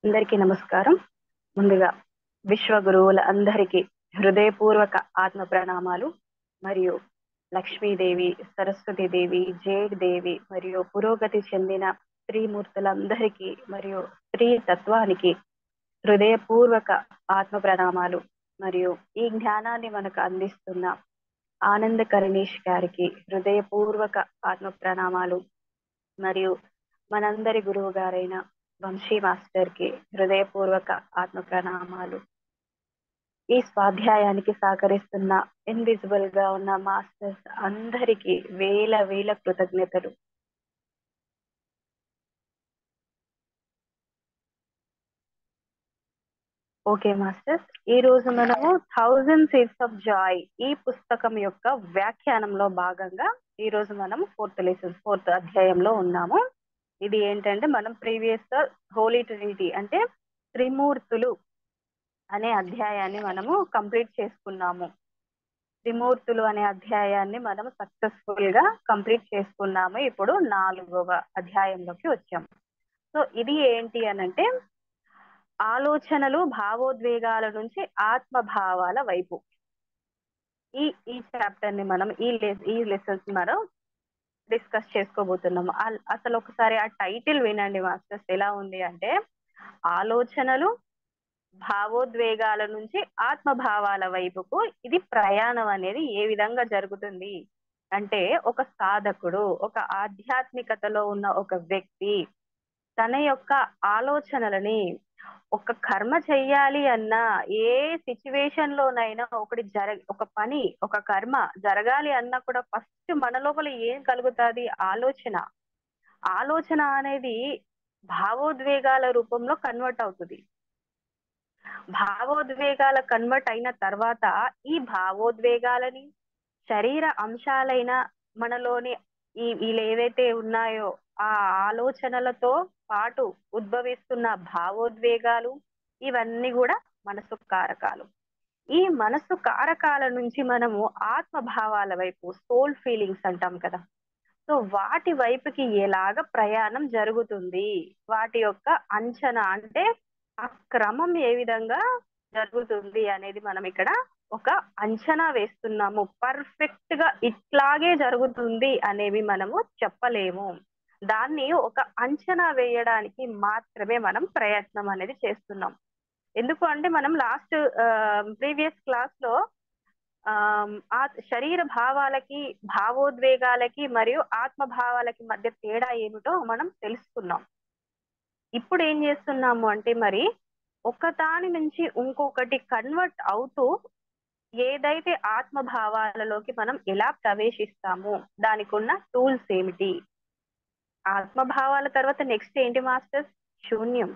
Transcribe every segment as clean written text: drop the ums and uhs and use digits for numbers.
అందరికీ నమస్కారం. ముందుగా విశ్వ గురువుల అందరికీ హృదయపూర్వక ఆత్మ ప్రణామాలు. మరియు లక్ష్మీదేవి, సరస్వతీదేవి, జేడ్ దేవి మరియు పురోగతి చెందిన త్రిమూర్తులందరికీ మరియు స్త్రీ తత్వానికి హృదయపూర్వక ఆత్మ ప్రణామాలు. మరియు ఈ జ్ఞానాన్ని మనకు అందిస్తున్న ఆనంద కరణీష్ గారికి హృదయపూర్వక ఆత్మ ప్రణామాలు. మరియు మనందరి గురువు గారైన వంశీ మాస్టర్ కి హృదయపూర్వక ఆత్మ ప్రణామాలు. ఈ స్వాధ్యాయానికి సహకరిస్తున్న ఇన్విజిబుల్ గా ఉన్న మాస్టర్స్ అందరికీ వేల వేల కృతజ్ఞతలు. ఓకే మాస్టర్స్, ఈ రోజు మనము 1000 Seeds of Joy ఈ పుస్తకం యొక్క వ్యాఖ్యానంలో భాగంగా ఈ రోజు మనం ఫోర్త్ అధ్యాయంలో ఉన్నాము. ఇది ఏంటంటే మనం ప్రీవియస్ గా హోలీ ట్రినిటీ అంటే త్రిమూర్తులు అనే అధ్యాయాన్ని మనము కంప్లీట్ చేసుకున్నాము. త్రిమూర్తులు అనే అధ్యాయాన్ని మనం సక్సెస్ఫుల్ గా కంప్లీట్ చేసుకున్నాము. ఇప్పుడు 4వ అధ్యాయంలోకి వచ్చాము. సో ఇది ఏంటి అనంటే ఆలోచనలు భావోద్వేగాల నుంచి ఆత్మభావాల వైపు. ఈ చాప్టర్ ని మనం ఈ లెసన్స్ మనం డిస్కస్ చేసుకోబోతున్నాము. అసలు ఒకసారి ఆ టైటిల్ వినండి మాస్టర్స్, ఎలా ఉంది అంటే ఆలోచనలు భావోద్వేగాల నుంచి ఆత్మభావాల వైపుకు ఇది ప్రయాణం అనేది ఏ విధంగా జరుగుతుంది అంటే, ఒక సాధకుడు, ఒక ఆధ్యాత్మికతలో ఉన్న ఒక వ్యక్తి తన యొక్క ఆలోచనలని ఒక కర్మ చెయ్యాలి అన్నా, ఏ సిచ్యువేషన్ లోనైనా ఒక పని, ఒక కర్మ జరగాలి అన్నా కూడా ఫస్ట్ మన లోపల ఏం కలుగుతుంది? ఆలోచన అనేది భావోద్వేగాల రూపంలో కన్వర్ట్ అవుతుంది. భావోద్వేగాల కన్వర్ట్ అయిన తర్వాత ఈ భావోద్వేగాలని శరీర అంశాలైన మనలోని వీళ్ళు ఏవైతే ఉన్నాయో ఆ ఆలోచనలతో పాటు ఉద్భవిస్తున్న భావోద్వేగాలు, ఇవన్నీ కూడా మనసు కారకాలు. ఈ మనసు కారకాల నుంచి మనము ఆత్మభావాల వైపు, సోల్ ఫీలింగ్స్ అంటాం కదా, సో వాటి వైపుకి ఎలాగ ప్రయాణం జరుగుతుంది, వాటి యొక్క అంచనా అంటే ఆ క్రమం ఏ విధంగా జరుగుతుంది అనేది మనం ఇక్కడ ఒక అంచనా వేస్తున్నాము. పర్ఫెక్ట్ గా ఇట్లాగే జరుగుతుంది అనేవి మనము చెప్పలేము. దాన్ని ఒక అంచనా వేయడానికి మాత్రమే మనం ప్రయత్నం అనేది చేస్తున్నాం. ఎందుకు అంటే మనం లాస్ట్ ప్రీవియస్ క్లాస్ లో ఆ శరీర భావాలకి, భావోద్వేగాలకి మరియు ఆత్మభావాలకి మధ్య తేడా ఏమిటో మనం తెలుసుకున్నాం. ఇప్పుడు ఏం చేస్తున్నాము అంటే మరి ఒకదాని నుంచి ఇంకొకటి కన్వర్ట్ అవుతూ ఏదైతే ఆత్మభావాలలోకి మనం ఎలా ప్రవేశిస్తామో దానికి ఉన్న టూల్స్ ఏమిటి? ఆత్మభావాల తర్వాత నెక్స్ట్ ఏంటి మాస్టర్స్? శూన్యం.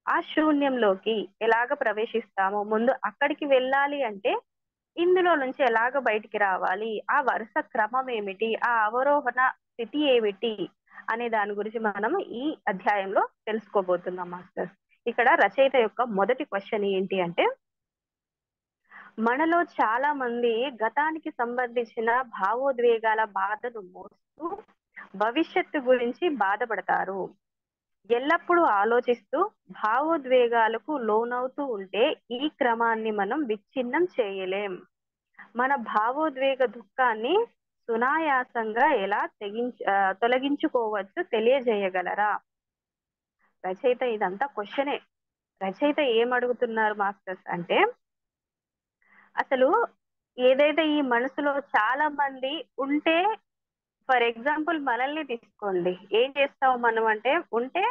ఆ శూన్యంలోకి ఎలాగ ప్రవేశిస్తామో, ముందు అక్కడికి వెళ్ళాలి అంటే ఇందులో నుంచి ఎలాగ బయటికి రావాలి, ఆ వరుస క్రమం ఏమిటి, ఆ అవరోహణ స్థితి ఏమిటి అనే దాని గురించి మనం ఈ అధ్యాయంలో తెలుసుకోబోతున్నాం మాస్టర్స్. ఇక్కడ రచయిత యొక్క మొదటి క్వశ్చన్ ఏంటి అంటే, మనలో చాలా మంది గతానికి సంబంధించిన భావోద్వేగాల బాధను మోస్తూ భవిష్యత్తు గురించి బాధపడతారు. ఎల్లప్పుడూ ఆలోచిస్తూ భావోద్వేగాలకు లోనవుతూ ఉంటే ఈ క్రమాన్ని మనం విచ్ఛిన్నం చేయలేం. మన భావోద్వేగ దుఃఖాన్ని సునాయాసంగా ఎలా తొలగించుకోవచ్చు తెలియజేయగలరా? రచయిత ఇదంతా క్వశ్చనే. రచయిత ఏమడుగుతున్నారు మాస్టర్స్ అంటే, అసలు ఏదైతే ఈ మనసులో చాలా మంది ఉంటే, ఫర్ ఎగ్జాంపుల్ మనల్ని తీసుకోండి, ఏం చేస్తాం మనం అంటే, ఉంటే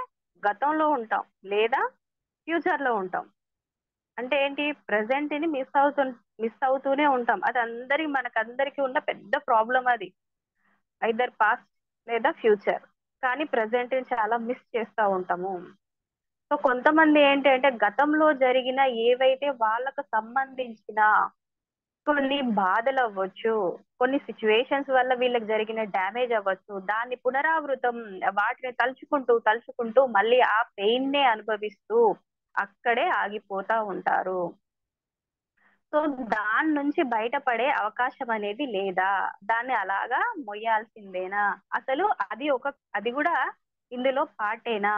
గతంలో ఉంటాం లేదా ఫ్యూచర్ లో ఉంటాం. అంటే ఏంటి? ప్రెసెంట్ ని మిస్ అవుతూనే ఉంటాం. అది మనకందరికి ఉన్న పెద్ద ప్రాబ్లం అది. ఐదర్ పాస్ట్ లేదా ఫ్యూచర్, కానీ ప్రెసెంట్ ని చాలా మిస్ చేస్తూ ఉంటాము. సో కొంతమంది ఏంటి అంటే గతంలో జరిగిన ఏవైతే వాళ్ళకు సంబంధించిన కొన్ని బాధలు అవ్వచ్చు, కొన్ని సిచ్యువేషన్స్ వల్ల వీళ్ళకి జరిగిన డ్యామేజ్ అవ్వచ్చు, దాన్ని పునరావృతం, వాటిని తలుచుకుంటూ మళ్ళీ ఆ పెయిన్ నే అనుభవిస్తూ అక్కడే ఆగిపోతా ఉంటారు. సో దాని నుంచి బయటపడే అవకాశం అనేది లేదా? దాన్ని అలాగా మొయ్యాల్సిందేనా? అసలు అది కూడా ఇందులో పార్టేనా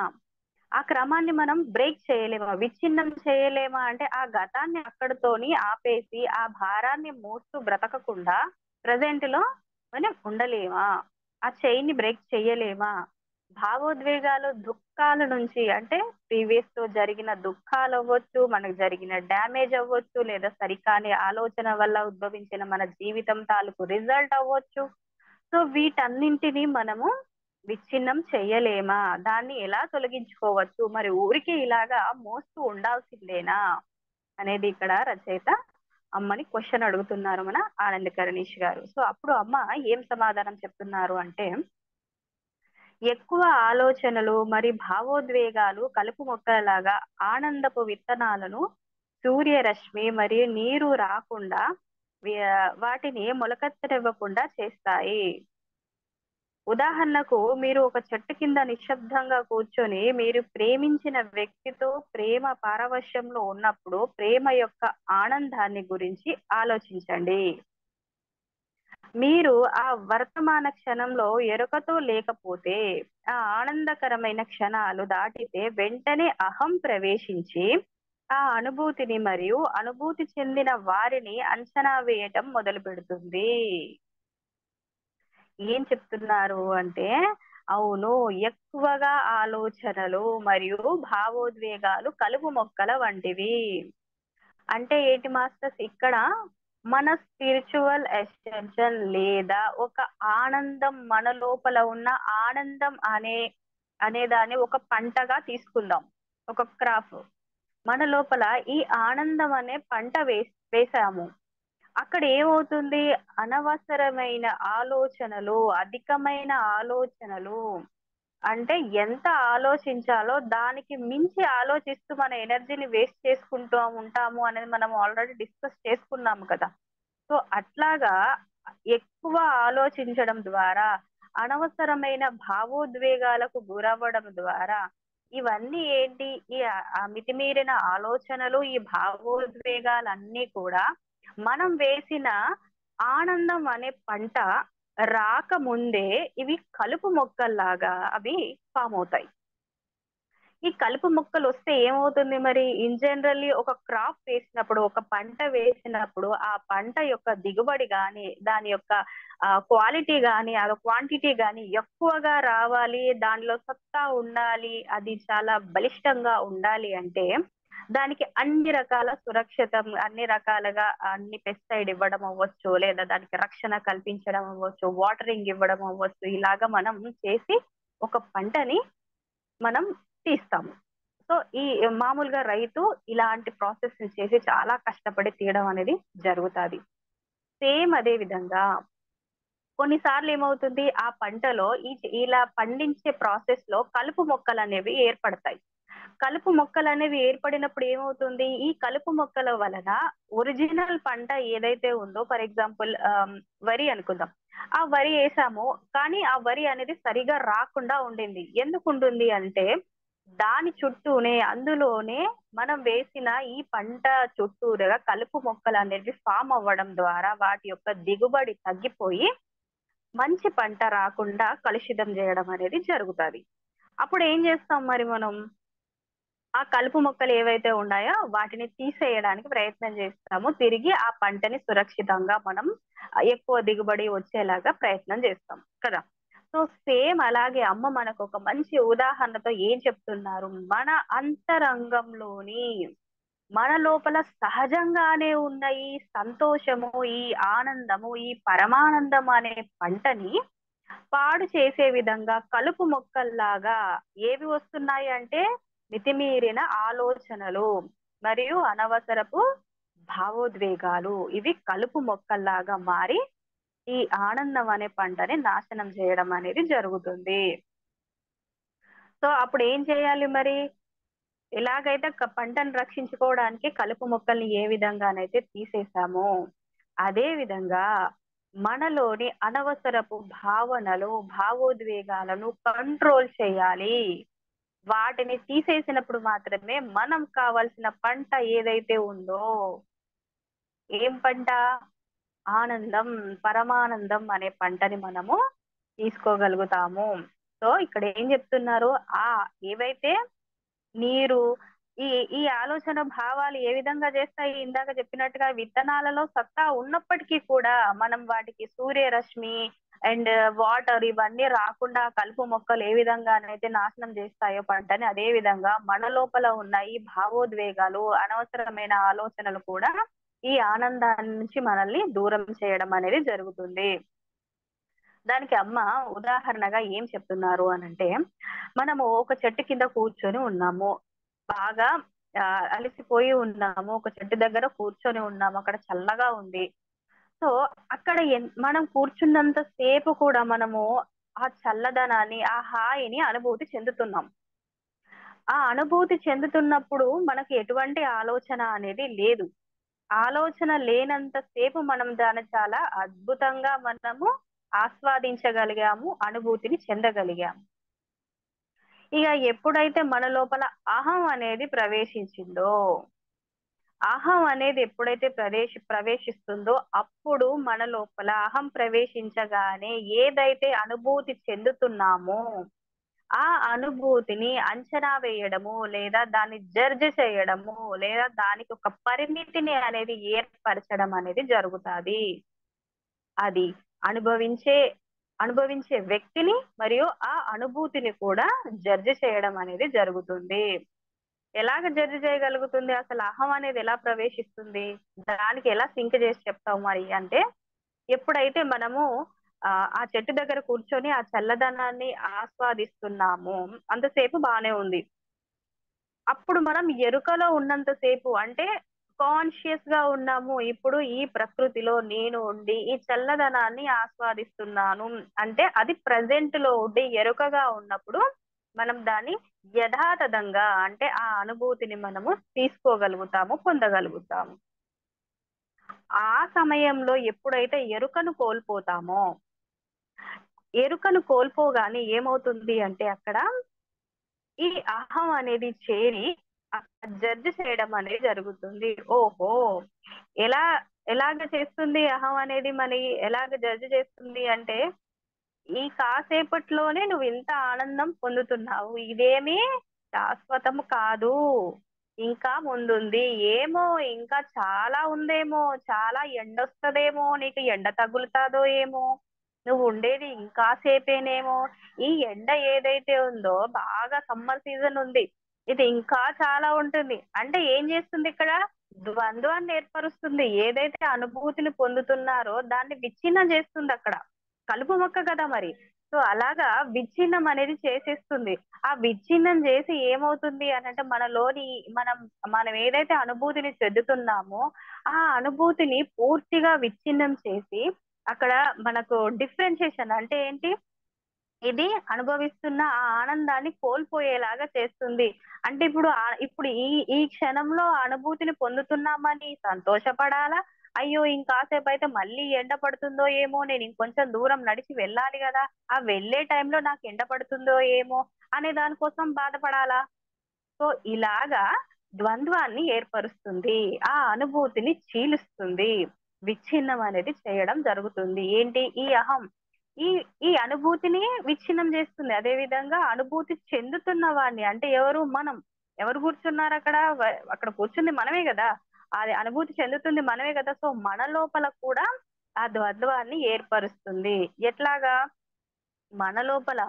ఆ క్రమాన్ని మనం బ్రేక్ చేయలేమా, విచ్ఛిన్నం చేయలేమా అంటే ఆ గతాన్ని అక్కడితోని ఆపేసి ఆ భారాన్ని మోస్తూ బ్రతకకుండా ప్రజెంట్ లో మనం ఉండలేమా, ఆ చైన్ ని బ్రేక్ చేయలేమా? భావోద్వేగాలు దుఃఖాల నుంచి అంటే ప్రీవియస్ తో జరిగిన దుఃఖాలు అవ్వచ్చు, మనకు జరిగిన డ్యామేజ్ అవ్వచ్చు, లేదా సరికాని ఆలోచన వల్ల ఉద్భవించిన మన జీవితం తాలూకు రిజల్ట్ అవ్వచ్చు. సో వీటన్నింటినీ మనము విచ్ఛిన్నం చెయ్యలేమా? దాన్ని ఎలా తొలగించుకోవచ్చు? మరి ఊరికే ఇలాగా మోస్తూ ఉండాల్సిందేనా? అనేది ఇక్కడ రచయిత అమ్మని క్వశ్చన్ అడుగుతున్నారు మన ఆనంద్ కరణీష్ గారు. సో అప్పుడు అమ్మ ఏం సమాధానం చెప్తున్నారు అంటే, ఎక్కువ ఆలోచనలు మరి భావోద్వేగాలు కలుపు మొక్కలలాగా ఆనందపు విత్తనాలను సూర్యరశ్మి మరియు నీరు రాకుండా వాటిని మొలకెత్తనివ్వకుండా చేస్తాయి. ఉదాహరణకు మీరు ఒక చెట్టు కింద నిశ్శబ్దంగా కూర్చొని మీరు ప్రేమించిన వ్యక్తితో ప్రేమ పారవశ్యంలో ఉన్నప్పుడు ప్రేమ యొక్క ఆనందాన్ని గురించి ఆలోచించండి. మీరు ఆ వర్తమాన క్షణంలో ఎరుకతో లేకపోతే ఆ ఆనందకరమైన క్షణాలు దాటితే వెంటనే అహం ప్రవేశించి ఆ అనుభూతిని మరియు అనుభూతి చెందిన వారిని అంచనా వేయటం మొదలు పెడుతుంది. ఏం చెప్తున్నారు అంటే, అవును, ఎక్కువగా ఆలోచనలు మరియు భావోద్వేగాలు కలుపు మొక్కల వంటివి. అంటే ఏంటి మాస్టర్స్ ఇక్కడ? మన స్పిరిచువల్ ఎక్స్టెన్షన్ లేదా ఒక ఆనందం, మన లోపల ఉన్న ఆనందం అనేదాన్ని ఒక పంటగా తీసుకుందాం, ఒక క్రాప్. మన లోపల ఈ ఆనందం అనే పంట వేసాము. అక్కడ ఏమవుతుంది? అనవసరమైన ఆలోచనలు, అధికమైన ఆలోచనలు, అంటే ఎంత ఆలోచించాలో దానికి మించి ఆలోచిస్తూ మన ఎనర్జీని వేస్ట్ చేసుకుంటూ ఉంటాము అనేది మనం ఆల్రెడీ డిస్కస్ చేసుకున్నాము కదా. సో అట్లాగా ఎక్కువ ఆలోచించడం ద్వారా, అనవసరమైన భావోద్వేగాలకు గురవ్వడం ద్వారా ఇవన్నీ ఏంటి? ఈ మితిమీరిన ఆలోచనలు, ఈ భావోద్వేగాలన్నీ కూడా మనం వేసిన ఆనందం అనే పంట రాకముందే ఇవి కలుపు మొక్కల్లాగా అవి ఫామ్ అవుతాయి. ఈ కలుపు మొక్కలు వస్తే ఏమవుతుంది మరి? ఇన్ జనరల్లీ ఒక క్రాప్ వేసినప్పుడు, ఒక పంట వేసినప్పుడు ఆ పంట యొక్క దిగుబడి గాని, దాని యొక్క క్వాలిటీ గాని, ఆ క్వాంటిటీ గాని ఎక్కువగా రావాలి, దానిలో సత్తా ఉండాలి, అది చాలా బలిష్టంగా ఉండాలి అంటే దానికి అన్ని రకాల సురక్షితం, అన్ని రకాలుగా అన్ని పెస్టిసైడ్ ఇవ్వడం అవ్వచ్చు, లేదా దానికి రక్షణ కల్పించడం అవ్వచ్చు, వాటరింగ్ ఇవ్వడం అవ్వచ్చు, ఇలాగా మనం చేసి ఒక పంటని మనం తీస్తాము. సో ఈ మామూలుగా రైతు ఇలాంటి ప్రాసెస్ చేసి చాలా కష్టపడి తీయడం అనేది జరుగుతుంది. సేమ్ అదే విధంగా కొన్నిసార్లు ఏమవుతుంది? ఆ పంటలో ఇలా పండించే ప్రాసెస్ లో కలుపు మొక్కలు అనేవి ఏర్పడతాయి. కలుపు మొక్కలు అనేవి ఏర్పడినప్పుడు ఏమవుతుంది? ఈ కలుపు మొక్కల వలన ఒరిజినల్ పంట ఏదైతే ఉందో, ఫర్ ఎగ్జాంపుల్ వరి అనుకుందాం. ఆ వరి వేసాము, కానీ ఆ వరి అనేది సరిగా రాకుండా ఉండింది. ఎందుకు ఉంటుంది అంటే దాని చుట్టూనే, అందులోనే మనం వేసిన ఈ పంట చుట్టూరుగా కలుపు మొక్కలు అనేవి ఫామ్ అవ్వడం ద్వారా వాటి యొక్క దిగుబడి తగ్గిపోయి మంచి పంట రాకుండా కలుషితం చేయడం అనేది జరుగుతుంది. అప్పుడు ఏం చేస్తాం మరి మనం? ఆ కలుపు మొక్కలు ఏవైతే ఉన్నాయో వాటిని తీసేయడానికి ప్రయత్నం చేస్తాము. తిరిగి ఆ పంటని సురక్షితంగా మనం ఎక్కువ దిగుబడి వచ్చేలాగా ప్రయత్నం చేస్తాం కదా. సో సేమ్ అలాగే అమ్మ మనకు ఒక మంచి ఉదాహరణతో ఏం చెప్తున్నారు? మన అంతరంగంలోని, మన లోపల సహజంగానే ఉన్న ఈ సంతోషము, ఈ ఆనందము, ఈ పరమానందం అనే పంటని పాడు చేసే విధంగా కలుపు మొక్కల్లాగా ఏవి వస్తున్నాయి అంటే మితిమీరిన ఆలోచనలు మరియు అనవసరపు భావోద్వేగాలు. ఇవి కలుపు మొక్కల్లాగా మారి ఈ ఆనందం అనే పంటని నాశనం చేయడం అనేది జరుగుతుంది. సో అప్పుడు ఏం చేయాలి మరి? ఎలాగైతే పంటను రక్షించుకోవడానికి కలుపు మొక్కల్ని ఏ విధంగానైతే తీసేసామో, అదే విధంగా మనలోని అనవసరపు భావనలు, భావోద్వేగాలను కంట్రోల్ చేయాలి. వాటిని తీసేసినప్పుడు మాత్రమే మనం కావాల్సిన పంట ఏదైతే ఉందో, ఏం పంట? ఆనందం, పరమానందం అనే పంటని మనము తీసుకోగలుగుతాము. సో ఇక్కడ ఏం చెప్తున్నారు? ఏవైతే నీరు, ఈ ఈ ఆలోచన భావాలు ఏ విధంగా చేస్తాయి? ఇందాక చెప్పినట్టుగా విత్తనాలలో సత్తా ఉన్నప్పటికీ కూడా మనం వాటికి సూర్యరశ్మి అండ్ వాటర్ ఇవన్నీ రాకుండా కలుపు మొక్కలు ఏ విధంగానైతే నాశనం చేస్తాయో పంటని, అదే విధంగా మన లోపల ఉన్న ఈ భావోద్వేగాలు, అనవసరమైన ఆలోచనలు కూడా ఈ ఆనందాన్ని నుంచి మనల్ని దూరం చేయడం అనేది జరుగుతుంది. దానికి అమ్మ ఉదాహరణగా ఏం చెప్తున్నారు అనంటే, మనము ఒక చెట్టు కింద కూర్చొని ఉన్నాము. బాగా అలసిపోయి ఉన్నాము. ఒక చెట్టు దగ్గర కూర్చొని ఉన్నాము. అక్కడ చల్లగా ఉంది. సో, అక్కడ మనం కూర్చున్నంత సేపు కూడా మనము ఆ చల్లదనాన్ని, ఆ హాయిని అనుభూతి చెందుతున్నాం. ఆ అనుభూతి చెందుతున్నప్పుడు మనకి ఎటువంటి ఆలోచన అనేది లేదు. ఆలోచన లేనంత సేపు మనం దాన్ని చాలా అద్భుతంగా మనము ఆస్వాదించగలిగాము. అనుభూతిని చెందగలిగాము. ఇగ ఎప్పుడైతే మన లోపల అహం అనేది ప్రవేశించిందో, అహం అనేది ఎప్పుడైతే ప్రవేశిస్తుందో అప్పుడు మన లోపల అహం ప్రవేశించగానే ఏదైతే అనుభూతి చెందుతున్నామో, ఆ అనుభూతిని అంచనా వేయడము, లేదా దాన్ని జడ్జ్ చేయడము, లేదా దానికి ఒక పరిమితిని అనేది ఏర్పరచడం అనేది జరుగుతాది. అది అనుభవించే అనుభవించే వ్యక్తిని మరియు ఆ అనుభూతిని కూడా జడ్జ్ చేయడం అనేది జరుగుతుంది. ఎలాగ జడ్జ్ చేయగలుగుతుంది? అసలు అహం అనేది ఎలా ప్రవేశిస్తుంది? దానికి ఎలా సింక్ చేసి చెప్తావు మరి అంటే, ఎప్పుడైతే మనము ఆ చెట్టు దగ్గర కూర్చొని ఆ చల్లదనాన్ని ఆస్వాదిస్తున్నామో అంతసేపు బానే ఉంది. అప్పుడు మనం ఎరుకలో ఉన్నంత సేపు అంటే కాన్షియస్ గా ఉన్నాము. ఇప్పుడు ఈ ప్రకృతిలో నేను ఉండి ఈ చల్లదనాన్ని ఆస్వాదిస్తున్నాను. అంటే అది ప్రెజెంట్ లో ఉండి ఎరుకగా ఉన్నప్పుడు మనం దాన్ని యథాతథంగా అంటే ఆ అనుభూతిని మనము తీసుకోగలుగుతాము, పొందగలుగుతాము. ఆ సమయంలో ఎప్పుడైతే ఎరుకను కోల్పోతామో, ఎరుకను కోల్పోగానే ఏమవుతుంది అంటే అక్కడ ఈ అహం అనేది చేరి జడ్జ్ చేయడం అనేది జరుగుతుంది. ఓహో! ఎలా ఎలాగ చేస్తుంది అహం అనేది మరి ఎలాగ జడ్జ్ చేస్తుంది అంటే, ఈ కాసేపట్లోనే నువ్వింత ఆనందం పొందుతున్నావు. ఇదేమీ శాశ్వతము కాదు. ఇంకా ముందుంది. ఏమో ఇంకా చాలా ఉందేమో, చాలా ఎండొస్తదేమో, నీకు ఎండ తగులుతాదో ఏమో, నువ్వుండేది ఇంకా సేపేనేమో, ఈ ఎండ ఏదైతే ఉందో బాగా సమ్మర్ సీజన్ ఉంది. ఇది ఇంకా చాలా ఉంటుంది. అంటే ఏం చేస్తుందిక్కడ? ద్వంద్వాన్ని ఏర్పరుస్తుంది. ఏదైతే అనుభూతిని పొందుతున్నారో దాన్ని విచ్ఛిన్నం చేస్తుందక్కడ. కలుపు మొక్క కదా మరి. సో, అలాగా విచ్ఛిన్నం అనేది చేసేస్తుంది. ఆ విచ్ఛిన్నం చేసి ఏమవుతుంది అనంటే మనలోని మనం మనం ఏదైతే అనుభూతిని చెందుతున్నామో, ఆ అనుభూతిని పూర్తిగా విచ్ఛిన్నం చేసి అక్కడ మనకు డిఫరెన్షియేషన్ అంటే ఏంటి? ఇది అనుభవిస్తున్న ఆ ఆనందాన్ని కోల్పోయేలాగా చేస్తుంది. అంటే ఇప్పుడు ఈ ఈ క్షణంలో ఆ అనుభూతిని పొందుతున్నామని సంతోషపడాలా? అయ్యో! ఇంకాసేపయితే మళ్ళీ ఎండ పడుతుందో ఏమో! నేను ఇంకొంచెం దూరం నడిచి వెళ్ళాలి గదా! ఆ వెళ్ళే టైంలో నాకు ఎండ పడుతుందో ఏమో! అనే దాని కోసం బాధపడాలా? సో, ఇలాగా ద్వంద్వాన్ని ఏర్పరుస్తుంది. ఆ అనుభూతిని చీలుస్తుంది. విచ్ఛిన్నం అనేది చేయడం జరుగుతుంది. ఏంటి? ఈ అహం. ఈ ఈ అనుభూతిని విచ్ఛిన్నం చేస్తుంది. అదే విధంగా అనుభూతి చెందుతున్న వాడిని అంటే ఎవరు? మనం. ఎవరు కూర్చున్నారక్కడ? అక్కడ కూర్చుంది మనమే గదా! అది అనుభూతి చెందుతుంది మనమే గదా! సో, మన లోపల కూడా ఆ ద్వంద్వాన్ని ఏర్పరుస్తుంది. ఎట్లాగా? మన లోపల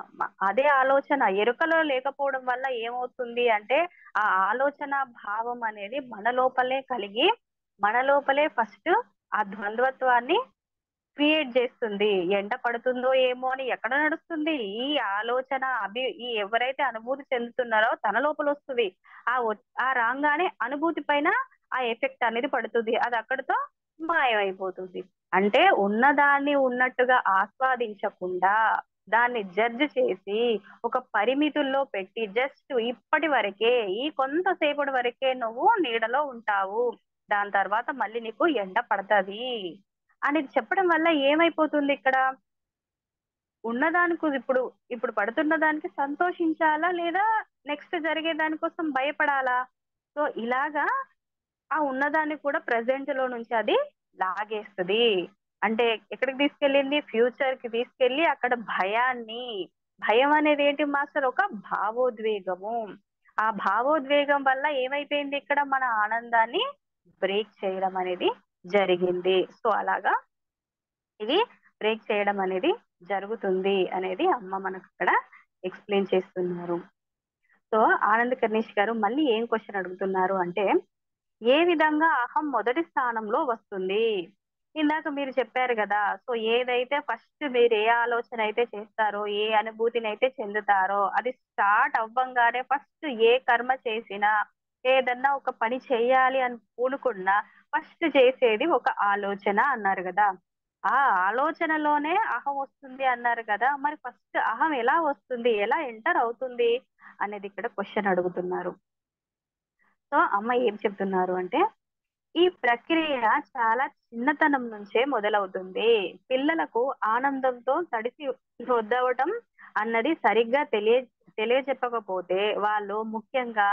అదే ఆలోచన ఎరుకలో లేకపోవడం వల్ల ఏమవుతుంది అంటే, ఆ ఆలోచన భావం అనేది మన లోపలే కలిగి, మన లోపలే ఫస్ట్ ఆ ద్వంద్వత్వాన్ని క్రియేట్ జేస్తుంది. ఎండ పడుతుందో ఏమో అని ఎక్కడ నడుస్తుంది? ఈ ఆలోచన ఈ ఎవరైతే అనుభూతి చెందుతున్నారో తన లోపలొస్తది. ఆ రాంగానే అనుభూతి పైన ఆ ఎఫెక్ట్ అనేది పడుతుంది. అది అక్కడితో మాయమైపోతుంది. అంటే ఉన్నదాన్ని ఉన్నట్టుగా ఆస్వాదించకుండా, దాన్ని జడ్జ్ చేసి, ఒక పరిమితుల్లో పెట్టి జస్ట్ ఇప్పటి వరకే, ఈ కొంత సేపటి వరకే నువ్వు నీడలో ఉంటావు. దాని తర్వాత మళ్ళీ నీకు ఎండ పడతది. అని చెప్పడం వల్ల ఏమైపోతుందిక్కడ? ఉన్నదానికి ఇప్పుడు పడుతున్న దానికి సంతోషించాలా? లేదా నెక్స్ట్ జరిగే దాని కోసం భయపడాలా? సో, ఇలాగా ఆ ఉన్నదాన్ని కూడా ప్రెజెంట్‌లో నుంచి అది లాగేస్తది. అంటే ఎక్కడికి తీసుకెళ్ళింది? ఫ్యూచర్‌కి తీసుకెళ్ళి అక్కడ భయం అనేది ఏంటి మాస్టర్? ఒక భావోద్వేగము. ఆ భావోద్వేగం వల్ల ఏమైపోయింది ఇక్కడ మన ఆనందాన్ని బ్రేక్ చేయడం అనేది జరిగింది. సో అలాగా ఇది బ్రేక్ చేయడం అనేది జరుగుతుంది అనేది అమ్మ మనకు ఇక్కడ ఎక్స్‌ప్లెయిన్ చేస్తున్నారు. సో ఆనంద్ కర్ణేష్ గారు మళ్ళీ ఏం క్వెషన్ అడుగుతున్నారు అంటే, ఏ విధంగా అహం మొదటి స్థానంలో వస్తుంది? ఇందాక మీరు చెప్పారు గదా! సో ఏదైతే ఫస్ట్ మీరు ఏ ఆలోచన అయితే చేస్తారో, ఏ అనుభూతినైతే చెందుతారో, అది స్టార్ట్ అవ్వంగానే ఫస్ట్ ఏ కర్మ చేసినా, ఏదన్నా ఒక పని చేయాలి అని పూనుకున్నా, ఫస్ట్ చేసేది ఒక ఆలోచన అన్నారు గదా! ఆ ఆలోచనలోనే అహం వస్తుంది అన్నారు కదా! మరి ఫస్ట్ అహం ఎలా వస్తుంది? ఎలా ఎంటర్ అవుతుంది? అనేది ఇక్కడ క్వెషన్ అడుగుతున్నారు. సో అమ్మ ఏం చెప్తున్నారు అంటే, ఈ ప్రక్రియ చాలా చిన్నతనం నుంచే మొదలవుతుంది. పిల్లలకు ఆనందంతో తడిసి వద్దవటం అన్నది సరిగ్గా తెలియజెప్పకపోతే వాళ్ళు ముఖ్యంగా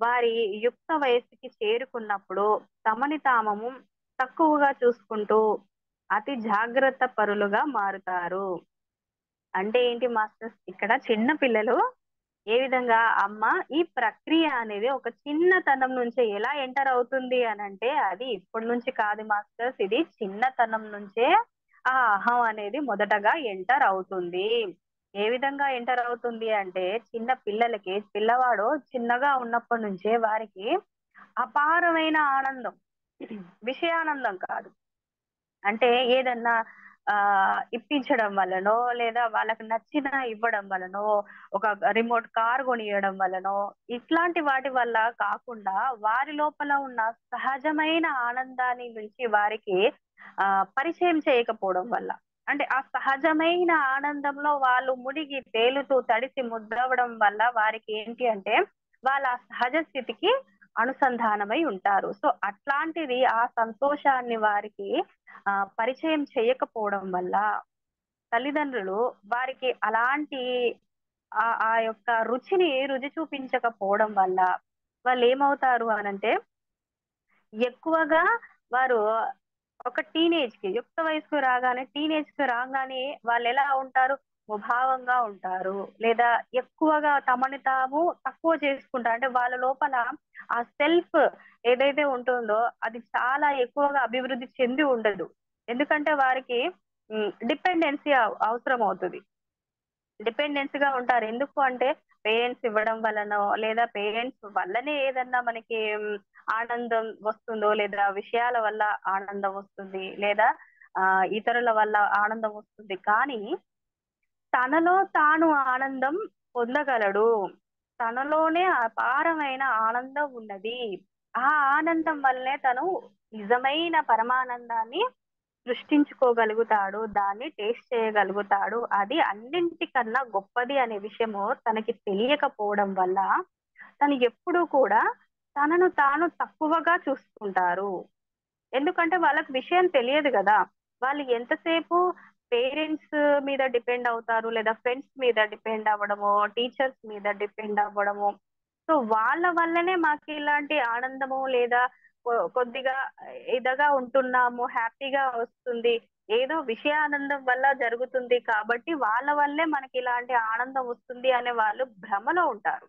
వారి యుక్త వయస్సుకి చేరుకున్నప్పుడు తమని తాము తక్కువగా చూసుకుంటూ అతి జాగ్రత్త పరులుగా మారుతారు. అంటే ఏంటి మాస్టర్స్ ఇక్కడ చిన్న పిల్లలు ఏ విధంగా అమ్మ ఈ ప్రక్రియ అనేది ఒక చిన్నతనం నుంచే ఎలా ఎంటర్ అవుతుంది అనంటే, అది ఇప్పటి నుంచి కాదు మాస్టర్స్. ఇది చిన్నతనం నుంచే ఆ అహం అనేది మొదటగా ఎంటర్ అవుతుంది. ఏ విధంగా ఎంటర్ అవుతుంది అంటే, చిన్న పిల్లలకి పిల్లవాడు చిన్నగా ఉన్నప్పటి నుంచే వారికి అపారమైన ఆనందం. విషయానందం కాదు. అంటే ఏదన్నా ఇప్పించడం వల్లనో, లేదా వాళ్ళకి నచ్చినయి ఇవ్వడం వల్లనో, ఒక రిమోట్ కార్ కొనియడం వల్లనో, ఇట్లాంటి వాటి వల్ల కాకుండా వారి లోపల ఉన్న సహజమైన ఆనందాన్ని నుంచి వారికి పరిచయం చేయకపోవడం వల్ల. అంటే ఆ సహజమైన ఆనందంలో వాళ్ళు మునిగి తేలుతూ తడిసి ముద్దవ్వడం వల్ల వారికి ఏంటి అంటే, వాళ్ళ సహజ స్థితికి అనుసంధానమై ఉంటారు. సో అట్లాంటిది ఆ సంతోషాన్ని వారికి పరిచయం చేయకపోవడం వల్ల తల్లిదండ్రులు వారికి అలాంటి ఆ యొక్క రుచిని రుచి చూపించకపోవడం వల్ల వాళ్ళేమవుతారు అనంటే, ఎక్కువగా వారు ఒక టీనేజ్‌కి యుక్త వయస్సుకు రాగానే టీనేజ్‌కి రాంగానే వాళ్ళెలా ఉంటారు? ముభావంగా ఉంటారు. లేదా ఎక్కువగా తమని తాము తక్కువ చేసుకుంటారు. అంటే వాళ్ళ లోపల ఆ సెల్ఫ్ ఏదైతే ఉంటుందో అది చాలా ఎక్కువగా అభివృద్ధి చెంది ఉండదు. ఎందుకంటే వారికి డిపెండెన్సీ అవసరమవుతది. డిపెండెన్స్‌గా ఉంటారు. ఎందుకు అంటే పేరెంట్స్ ఇవ్వడం వల్లనో, లేదా పేరెంట్స్ వల్లనే ఏదన్నా మనకి ఆనందం వస్తుందో, లేదా విషయాల వల్ల ఆనందం వస్తుంది. లేదా ఇతరుల వల్ల ఆనందం వస్తుంది. కానీ తనలో తాను ఆనందం పొందగలడు. తనలోనే అపారమైన ఆనందం ఉన్నది. ఆ ఆనందం వల్లే తను నిజమైన పరమానందాన్ని సృష్టించుకోగలుగుతాడు. దాన్ని టేస్ట్ చేయగలుగుతాడు. అది అన్నింటికన్నా గొప్పది అనే విషయము తనకి తెలియకపోవడం వల్ల, తను ఎప్పుడూ కూడా తనను తాను తక్కువగా చూసుకుంటారు. ఎందుకంటే వాళ్ళకి విషయం తెలియదు గదా! వాళ్ళు ఎంతసేపు పేరెంట్స్ మీద డిపెండ్ అవుతారు. లేదా ఫ్రెండ్స్ మీద డిపెండ్ అవ్వడమో, టీచర్స్ మీద డిపెండ్ అవ్వడమో. సో వాళ్ళ వల్లనే మాకిలాంటి ఆనందము లేదా కొద్దిగా ఇదగా ఉంటున్నాము, హ్యాపీగా వస్తుంది. ఏదో విషయానందం వల్ల జరుగుతుంది కాబట్టి వాళ్ళ వల్లే మనకిలాంటి ఆనందం వస్తుంది అనే వాళ్ళు భ్రమలో ఉంటారు.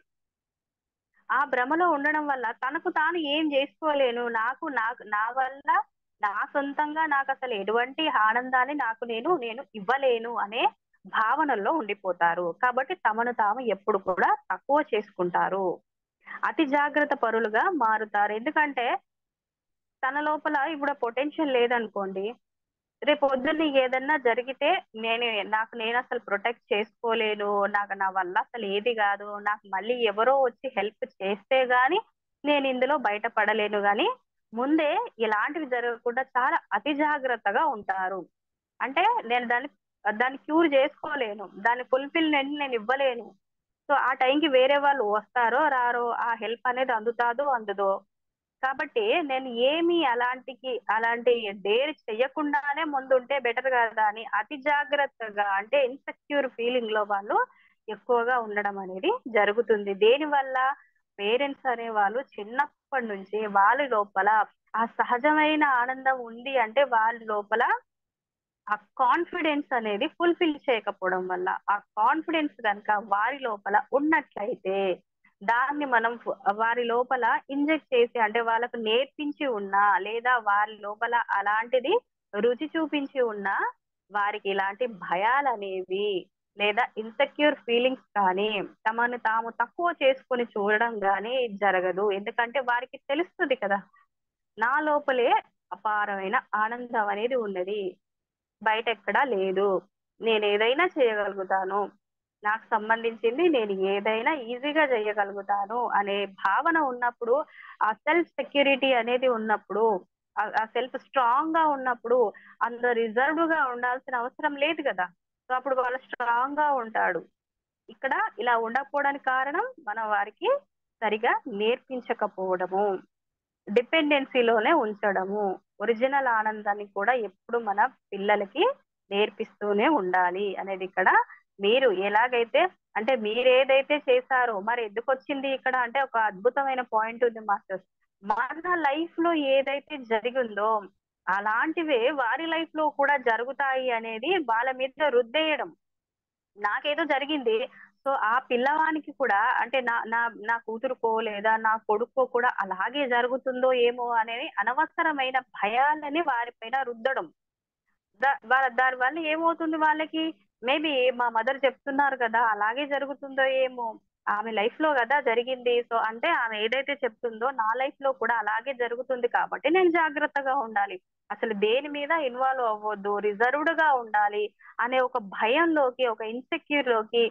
ఆ భ్రమలో ఉండడం వల్ల తనకు తాను ఏం జేసుకోలేను. నాకు నాకు నా వల్ల నా సొంతంగా నాకసలు ఎటువంటి ఆనందాన్ని నేను ఇవ్వలేను అనే భావనల్లో ఉండిపోతారు. కాబట్టి తమను తాము ఎప్పుడు కూడా తక్కువ చేసుకుంటారు. అతి జాగ్రత్త పరులుగా మారుతారు. ఎందుకంటే తన లోపల ఇప్పుడు ఆ పొటెన్షియల్ లేదనుకోండి. రేపొద్దున్న ఏదన్నా జరిగితే నేను నేనసలు ప్రొటెక్ట్ చేసుకోలేను. నా వల్ల అసలు ఏది గాదు. నాకు మళ్ళీ ఎవరో వచ్చి హెల్ప్ చేస్తే గాని నేనిందులో బయటపడలేను గాని, ముందే ఇలాంటివి జరగకుండా చాలా అతి జాగ్రత్తగా ఉంటారు. అంటే నేను దాన్ని క్యూర్ జేసుకోలేను. దాని ఫుల్‌ఫిల్‌మెంట్ నేనివ్వలేను. సో, ఆ టైంకి వేరే వాళ్ళు వస్తారో, రారో, ఆ హెల్ప్ అనేది అందుతాదో, అందదో. కాబట్టి నేను ఏమి అలాంటి డేర్ చెయ్యకుండానే ముందుంటే బెటర్ గదా! అని అతి జాగ్రత్తగా అంటే ఇన్‌సెక్యూర్ ఫీలింగ్‌లో వాళ్ళు ఎక్కువగా ఉండడం అనేది జరుగుతుంది. దేనివల్ల? పేరెంట్స్ అనేవాళ్ళు చిన్నప్పటి నుంచి వాళ్ళ లోపల ఆ సహజమైన ఆనందం ఉంది అంటే వాళ్ళ లోపల ఆ కాన్ఫిడెన్స్ అనేది ఫుల్‌ఫిల్ చేయకపోవడం వల్ల. ఆ కాన్ఫిడెన్స్ గనక వారి లోపల ఉన్నట్లయితే, దాన్ని మనం వారి లోపల ఇంజెక్ట్ చేసి అంటే వాళ్ళకు నేర్పించి ఉన్నా లేదా వారి లోపల అలాంటిది రుచి చూపించి ఉన్నా వారికి ఇలాంటి భయాలనేవి లేదా ఇన్సెక్యూర్ ఫీలింగ్స్ కానీ తమను తాము తక్కువ చేసుకొని చూడడం గానీ జరగదు. ఎందుకంటే వారికి తెలుస్తది కదా! నా లోపలే అపారమైన ఆనందం అనేది ఉన్నది. బయటెక్కడా లేదు. నేనేదైనా చేయగలుగుతాను. నాకు సంబంధించింది నేను ఏదైనా ఈజీగా జేయగలుగుతాను అనే భావన ఉన్నప్పుడు, ఆ సెల్ఫ్ సెక్యూరిటీ అనేది ఉన్నప్పుడు, ఆ సెల్ఫ్ స్ట్రాంగ్‌గా ఉన్నప్పుడు, అంత రిజర్వ్డ్‌గా ఉండాల్సిన అవసరం లేదు గదా! సో, అప్పుడు వాళ్ళు స్ట్రాంగ్‌గా ఉంటాడు. ఇక్కడ ఇలా ఉండకపోవడానికి కారణం మనం వారికి సరిగా నేర్పించకపోవడము. డిపెండెన్సీలోనే ఉంచడము. ఒరిజినల్ ఆనందాన్ని కూడా ఎప్పుడు మన పిల్లలకి నేర్పిస్తూనే ఉండాలి అనేది ఇక్కడ మీరు ఎలాగైతే అంటే మీరేదైతే చేశారో మరి ఎందుకొచ్చింది ఇక్కడ అంటే ఒక అద్భుతమైన పాయింట్ ఉంది మాస్టర్స్. మన లైఫ్‌లో ఏదైతే జరిగిందో అలాంటివే వారి లైఫ్‌లో కూడా జరుగుతాయి అనేది వాళ్ళ మీద రుద్దేయడం. నాకేదో జరిగింది. సో, ఆ పిల్లవానికి కూడా అంటే నా నా నా కూతురుకో లేదా నా కొడుక్కో కూడా అలాగే జరుగుతుందో ఏమో అనేది అనవసరమైన భయాలని వారి పైన రుద్దడం. దాని వల్ల ఏమవుతుంది వాళ్ళకి? మేబీ మా మదర్ చెప్తున్నారు కదా! అలాగే జరుగుతుందో ఏమో! ఆమె లైఫ్‌లో గదా జరిగింది. సో, అంటే ఆమె ఏదైతే చెప్తుందో నా లైఫ్‌లో కూడా అలాగే జరుగుతుంది కాబట్టి నేను జాగ్రత్తగా ఉండాలి. అసలు దేని మీద ఇన్వాల్వ్ అవ్వొద్దు. రిజర్వ్డ్‌గా ఉండాలి అనే ఒక భయంలోకి, ఒక ఇన్‌సెక్యూర్‌లోకి,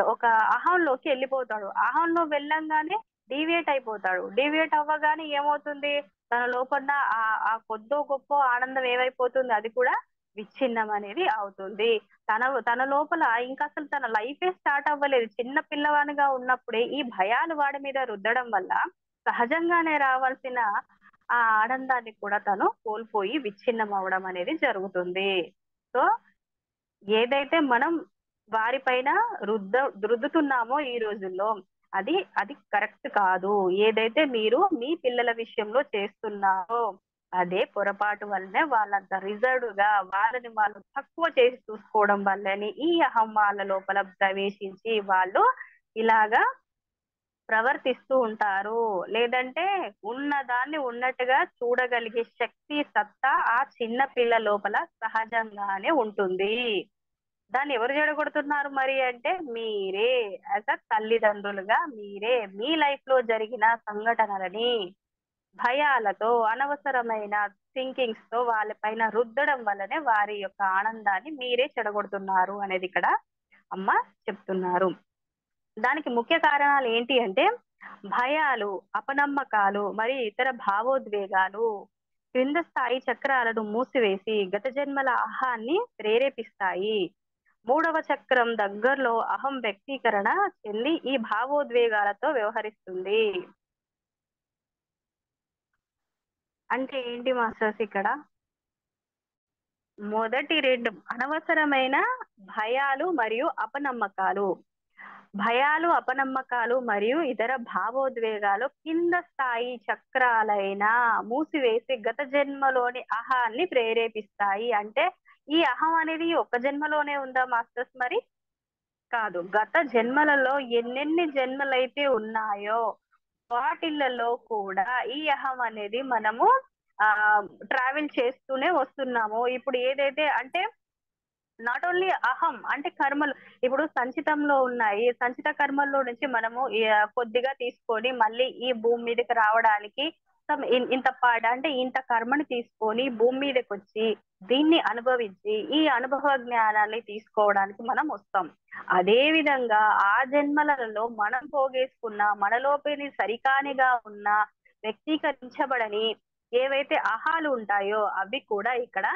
ఒక అహంలోకి ఎళ్ళిపోతాడు. అహంలో వెళ్ళంగానే డీవియేట్ అయిపోతాడు. డీవియేట్ అవ్వగానే ఏమవుతుంది? తన లోపల ఆ కొద్దో గొప్పో ఆనందం ఏమైపోతుంది? అది కూడా విచ్ఛిన్నం అనేది అవుతుంది. తన లోపల ఇంకసలు తన లైఫే స్టార్ట్ అవ్వలేదు. చిన్న పిల్లవానిగా ఉన్నప్పుడే ఈ భయాలు వాడి మీద రుద్దడం వల్ల సహజంగానే రావాల్సిన ఆ ఆనందాన్ని కూడా తను కోల్పోయి విచ్ఛిన్నం అవ్వడం అనేది జరుగుతుంది. సో, ఏదైతే మనం వారిపైన రుద్దుతున్నామో ఈ రోజుల్లో అది కరెక్ట్ కాదు. ఏదైతే మీరు మీ పిల్లల విషయంలో చేస్తున్నారో అదే పొరపాటు వల్లనే వాళ్ళంత రిజర్వ్డ్‌గా వాళ్ళని వాళ్ళు తక్కువ చేసి చూసుకోవడం వల్లనే ఈ అహం వాళ్ళ లోపల ప్రవేశించి వాళ్ళు ఇలాగా ప్రవర్తిస్తూ ఉంటారు. లేదంటే ఉన్నదాన్ని ఉన్నట్టుగా చూడగలిగే శక్తి, సత్తా ఆ చిన్న పిల్ల లోపల సహజంగానే ఉంటుంది. దాన్ని ఎవరు చెడగొడుతున్నారు మరి అంటే మీరే. యాస్ ఎ తల్లిదండ్రులుగా మీరే. మీ లైఫ్‌లో జరిగిన సంఘటనలని భయాలతో, అనవసరమైన థింకింగ్స్‌తో వాళ్ళ పైన రుద్దడం వల్లనే వారి యొక్క ఆనందాన్ని మీరే చెడగొడుతున్నారు అనేది ఇక్కడ అమ్మ చెప్తున్నారు. దానికి ముఖ్య కారణాలు ఏంటి అంటే భయాలు, అపనమ్మకాలు, మరి ఇతర భావోద్వేగాలు క్రింద స్థాయి చక్రాలను మూసివేసి గత జన్మల అహాన్ని ప్రేరేపిస్తాయి. మూడవ చక్రం దగ్గరలో అహం వ్యక్తీకరణ చెంది ఈ భావోద్వేగాలతో వ్యవహరిస్తుంది. అంటే ఏంటి మాస్టర్స్ ఇక్కడ? మొదటి 2 అనవసరమైన భయాలు మరియు అపనమ్మకాలు. భయాలు, అపనమ్మకాలు మరియు ఇతర భావోద్వేగాలు కింద స్థాయి చక్రాలైన మూసివేసి గత జన్మలోని అహాన్ని ప్రేరేపిస్తాయి. అంటే ఈ అహం అనేది ఒక్క జన్మలోనే ఉందా మాస్టర్స్ మరి? కాదు. గత జన్మలలో ఎన్నెన్ని జన్మలైతే ఉన్నాయో వాటిలలో కూడా ఈ అహం అనేది మనము ట్రావెల్ చేస్తూనే వస్తున్నాము. ఇప్పుడు ఏదైతే అంటే నాట్ ఓన్లీ అహం అంటే కర్మలు. ఇప్పుడు సంచితంలో ఉన్నాయి. సంచిత కర్మల్లో నుంచి మనము కొద్దిగా తీసుకొని మళ్ళీ ఈ భూమి మీదకి రావడానికి ఇంత అంటే ఇంత కర్మని తీసుకొని భూమి మీదకొచ్చి దీన్ని అనుభవించి ఈ అనుభవ జ్ఞానాన్ని తీసుకోవడానికి మనం వస్తాం. అదే విధంగా ఆ జన్మలలో మనం పోగేసుకున్న మనలోపలి సరికానిగా ఉన్న వ్యక్తీకరించబడని ఏవైతే అహాలు ఉంటాయో అవి కూడా ఇక్కడ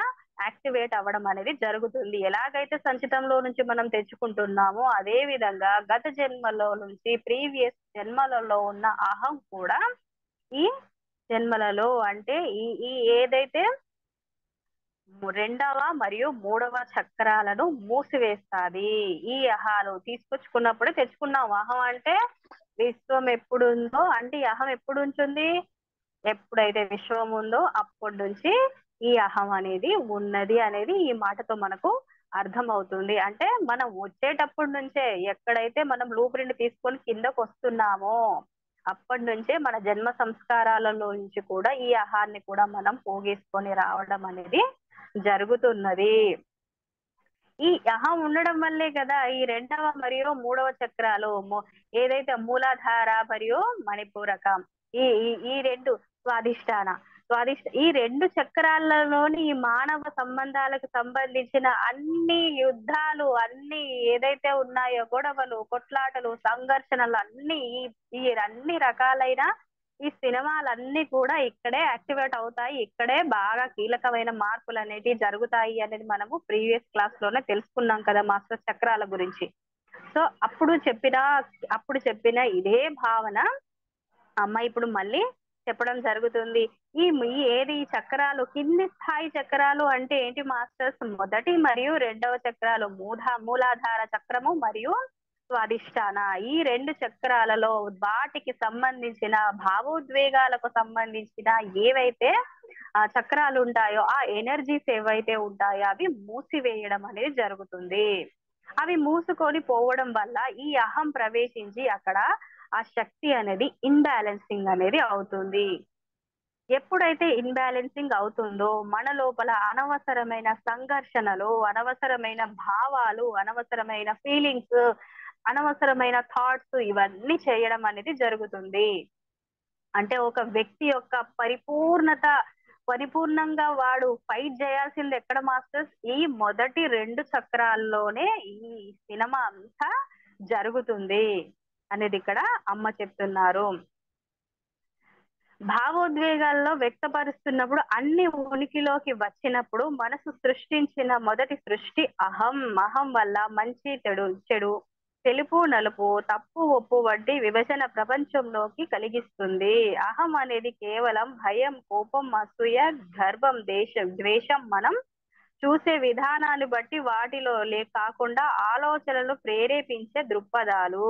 యాక్టివేట్ అవ్వడం అనేది జరుగుతుంది. ఎలాగైతే సంచితంలో నుంచి మనం తెచ్చుకుంటున్నామో అదే విధంగా గత జన్మలో నుంచి ప్రీవియస్ జన్మలలో ఉన్న అహం కూడా ఈ జన్మలలో అంటే ఈ ఈ ఏదైతే రెండవ మరియు మూడవ చక్రాలను మూసివేస్తాది. ఈ అహాలు తీసుకొచ్చుకున్నప్పుడే తెచ్చుకున్నాం. అహం అంటే విశ్వం ఎప్పుడుందో అంటే ఈ అహం ఎప్పుడుంటుంది? ఎప్పుడైతే విశ్వం ఉందో అప్పటి నుంచి ఈ అహం అనేది ఉన్నది అనేది ఈ మాటతో మనకు అర్థమవుతుంది. అంటే మనం వచ్చేటప్పటి నుంచే ఎక్కడైతే మనం బ్లూ ప్రింట్ తీసుకొని కిందకు వస్తున్నామో అప్పటి నుంచే మన జన్మ సంస్కారాలలో నుంచి కూడా ఈ అహాన్ని కూడా మనం పోగేసుకొని రావడం అనేది జరుగుతున్నది. ఈ అహం ఉండడం వల్లే కదా ఈ రెండవ మరియు మూడవ చక్రాలు ఏదైతే మూలాధార మరియు మణిపూరకం ఈ ఈ ఈ రెండు స్వాదిష్టాన ఈ రెండు చక్రాలలోని ఈ మానవ సంబంధాలకు సంబంధించిన అన్ని యుద్ధాలు అన్ని ఏదైతే ఉన్నాయో గొడవలు కొట్లాటలు సంఘర్షణలు అన్ని ఈ అన్ని రకాలైన ఈ సినిమాలన్నీ కూడా ఇక్కడే యాక్టివేట్ అవుతాయి. ఇక్కడే బాగా కీలకమైన మార్పులు అనేటివి జరుగుతాయి అనేది మనము ప్రీవియస్ క్లాస్ లోనే తెలుసుకున్నాం కదా మాస్టర్ చక్రాల గురించి. సో అప్పుడు చెప్పిన ఇదే భావన అమ్మ ఇప్పుడు మళ్ళీ చెప్పడం జరుగుతుంది. ఏది చక్రాలు కింది స్థాయి చక్రాలు అంటే ఏంటి మాస్టర్స్? మొదటి మరియు రెండవ చక్రాలు మూలాధార చక్రము మరియు స్వాదిష్టాన ఈ రెండు చక్రాలలో వాటికి సంబంధించిన భావోద్వేగాలకు సంబంధించిన ఏవైతే చక్రాలు ఉంటాయో ఆ ఎనర్జీస్ ఏవైతే ఉంటాయో అవి మూసివేయడం అనేది జరుగుతుంది. అవి మూసుకొని పోవడం వల్ల ఈ అహం ప్రవేశించి అక్కడ ఆ శక్తి అనేది ఇన్బ్యాలెన్సింగ్ అనేది అవుతుంది. ఎప్పుడైతే ఇన్బ్యాలెన్సింగ్ అవుతుందో మన లోపల అనవసరమైన సంఘర్షణలు, అనవసరమైన భావాలు, అనవసరమైన ఫీలింగ్స్, అనవసరమైన థాట్స్ ఇవన్నీ చేయడం అనేది జరుగుతుంది. అంటే ఒక వ్యక్తి యొక్క పరిపూర్ణంగా వాడు ఫైట్ చేయాల్సింది ఎక్కడ మాస్టర్స్? ఈ మొదటి రెండు చక్రాల్లోనే ఈ సినిమా అంతా జరుగుతుంది అనేది ఇక్కడ అమ్మ చెప్తున్నారు. భావోద్వేగాల్లో వ్యక్తపరుస్తున్నప్పుడు అన్ని ఉనికిలోకి వచ్చినప్పుడు మనసు సృష్టించిన మొదటి సృష్టి అహం. అహం వల్ల మంచి చెడు తెలుపు నలుపు తప్పు ఒప్పు వంటి విభజన ప్రపంచంలోకి కలిగిస్తుంది. అహం అనేది కేవలం భయం కోపం అసూయ గర్వం ద్వేషం మనం చూసే విధానాన్ని బట్టి వాటిలో కాకుండా ఆలోచనలు ప్రేరేపించే దృక్పథాలు.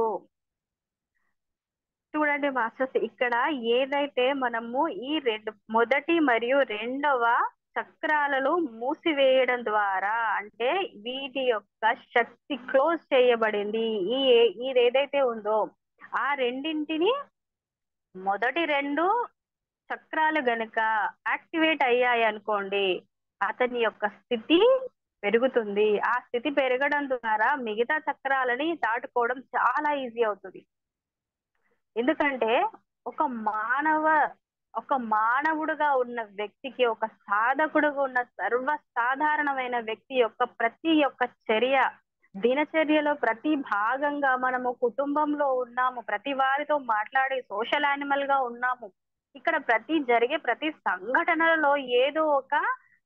చూడండి మాస్టర్స్ ఇక్కడ ఏదైతే మనము ఈ మొదటి మరియు రెండవ చక్రాలలో మూసివేయడం ద్వారా అంటే వీటి యొక్క శక్తి క్లోజ్ చేయబడింది. ఇది ఏదైతే ఉందో ఆ రెండింటిని మొదటి రెండు చక్రాలు గనుక యాక్టివేట్ అయ్యాయి అనుకోండి అతని యొక్క స్థితి పెరుగుతుంది. ఆ స్థితి పెరగడం ద్వారా మిగతా చక్రాలని దాటుకోవడం చాలా ఈజీ అవుతుంది. ఎందుకంటే ఒక మానవుడుగా ఉన్న వ్యక్తికి ఒక సాధకుడుగా ఉన్న సర్వసాధారణమైన వ్యక్తి యొక్క ప్రతి ఒక్క చర్య దినచర్యలో ప్రతి భాగంగా మనము కుటుంబంలో ఉన్నాము, ప్రతి వారితో మాట్లాడే సోషల్ యానిమల్ గా ఉన్నాము. ఇక్కడ జరిగే ప్రతి సంఘటనలో ఏదో ఒక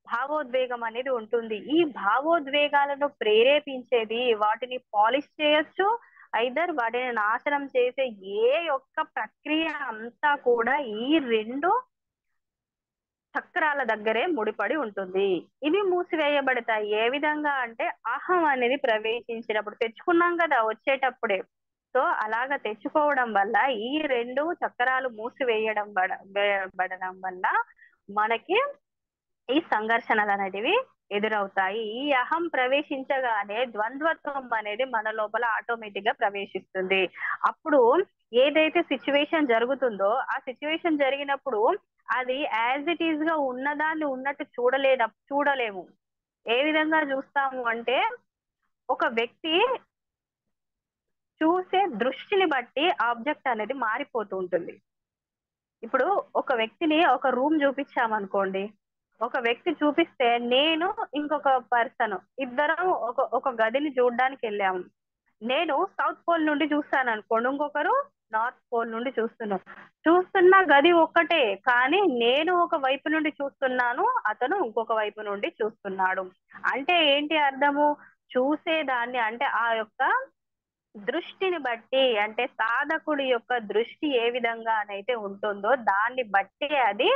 భావోద్వేగం అనేది ఉంటుంది. ఈ భావోద్వేగాలను ప్రేరేపించేది వాటిని పాలిష్ చేయొచ్చు, ఐదర్ వాటిని నాశనం చేసే ఏ ఒక్క ప్రక్రియ అంతా కూడా ఈ రెండు చక్రాల దగ్గరే ముడిపడి ఉంటుంది. ఇవి మూసివేయబడతాయి. ఏ విధంగా అంటే అహం అనేది ప్రవేశించినప్పుడు తెచ్చుకున్నాం కదా వచ్చేటప్పుడే. సో అలాగ తెచ్చుకోవడం వల్ల ఈ రెండు చక్రాలు మూసివేయడం బడడం వల్ల మనకి ఈ సంఘర్షణలు అనేటివి ఎదురవుతాయి. ఈ అహం ప్రవేశించగానే ద్వంద్వత్వం అనేది మన లోపల ఆటోమేటిక్ గా ప్రవేశిస్తుంది. అప్పుడు ఏదైతే సిచ్యువేషన్ జరుగుతుందో ఆ సిచ్యువేషన్ జరిగినప్పుడు అది యాజ్ ఇట్ ఈజ్ గా ఉన్నదాన్ని ఉన్నట్టు చూడలేము. ఏ విధంగా చూస్తాము అంటే ఒక వ్యక్తి చూసే దృష్టిని బట్టి ఆబ్జెక్ట్ అనేది మారిపోతూ ఉంటుంది. ఇప్పుడు ఒక వ్యక్తిని ఒక రూమ్ చూపించామనుకోండి, ఒక వ్యక్తి చూపిస్తే నేను ఇంకొక పర్సన్ ఇద్దరం ఒక గదిని చూడడానికి వెళ్ళాము. నేను సౌత్ పోల్ నుండి చూస్తాను అనుకోండి, ఇంకొకరు నార్త్ పోల్ నుండి చూస్తున్న గది ఒక్కటే, కానీ నేను ఒక వైపు నుండి చూస్తున్నాను, అతను ఇంకొక వైపు నుండి చూస్తున్నాడు. అంటే ఏంటి అర్థము? చూసేదాన్ని అంటే ఆ యొక్క దృష్టిని బట్టి, అంటే సాధకుడి యొక్క దృష్టి ఏ విధంగానైతే ఉంటుందో దాన్ని బట్టి అది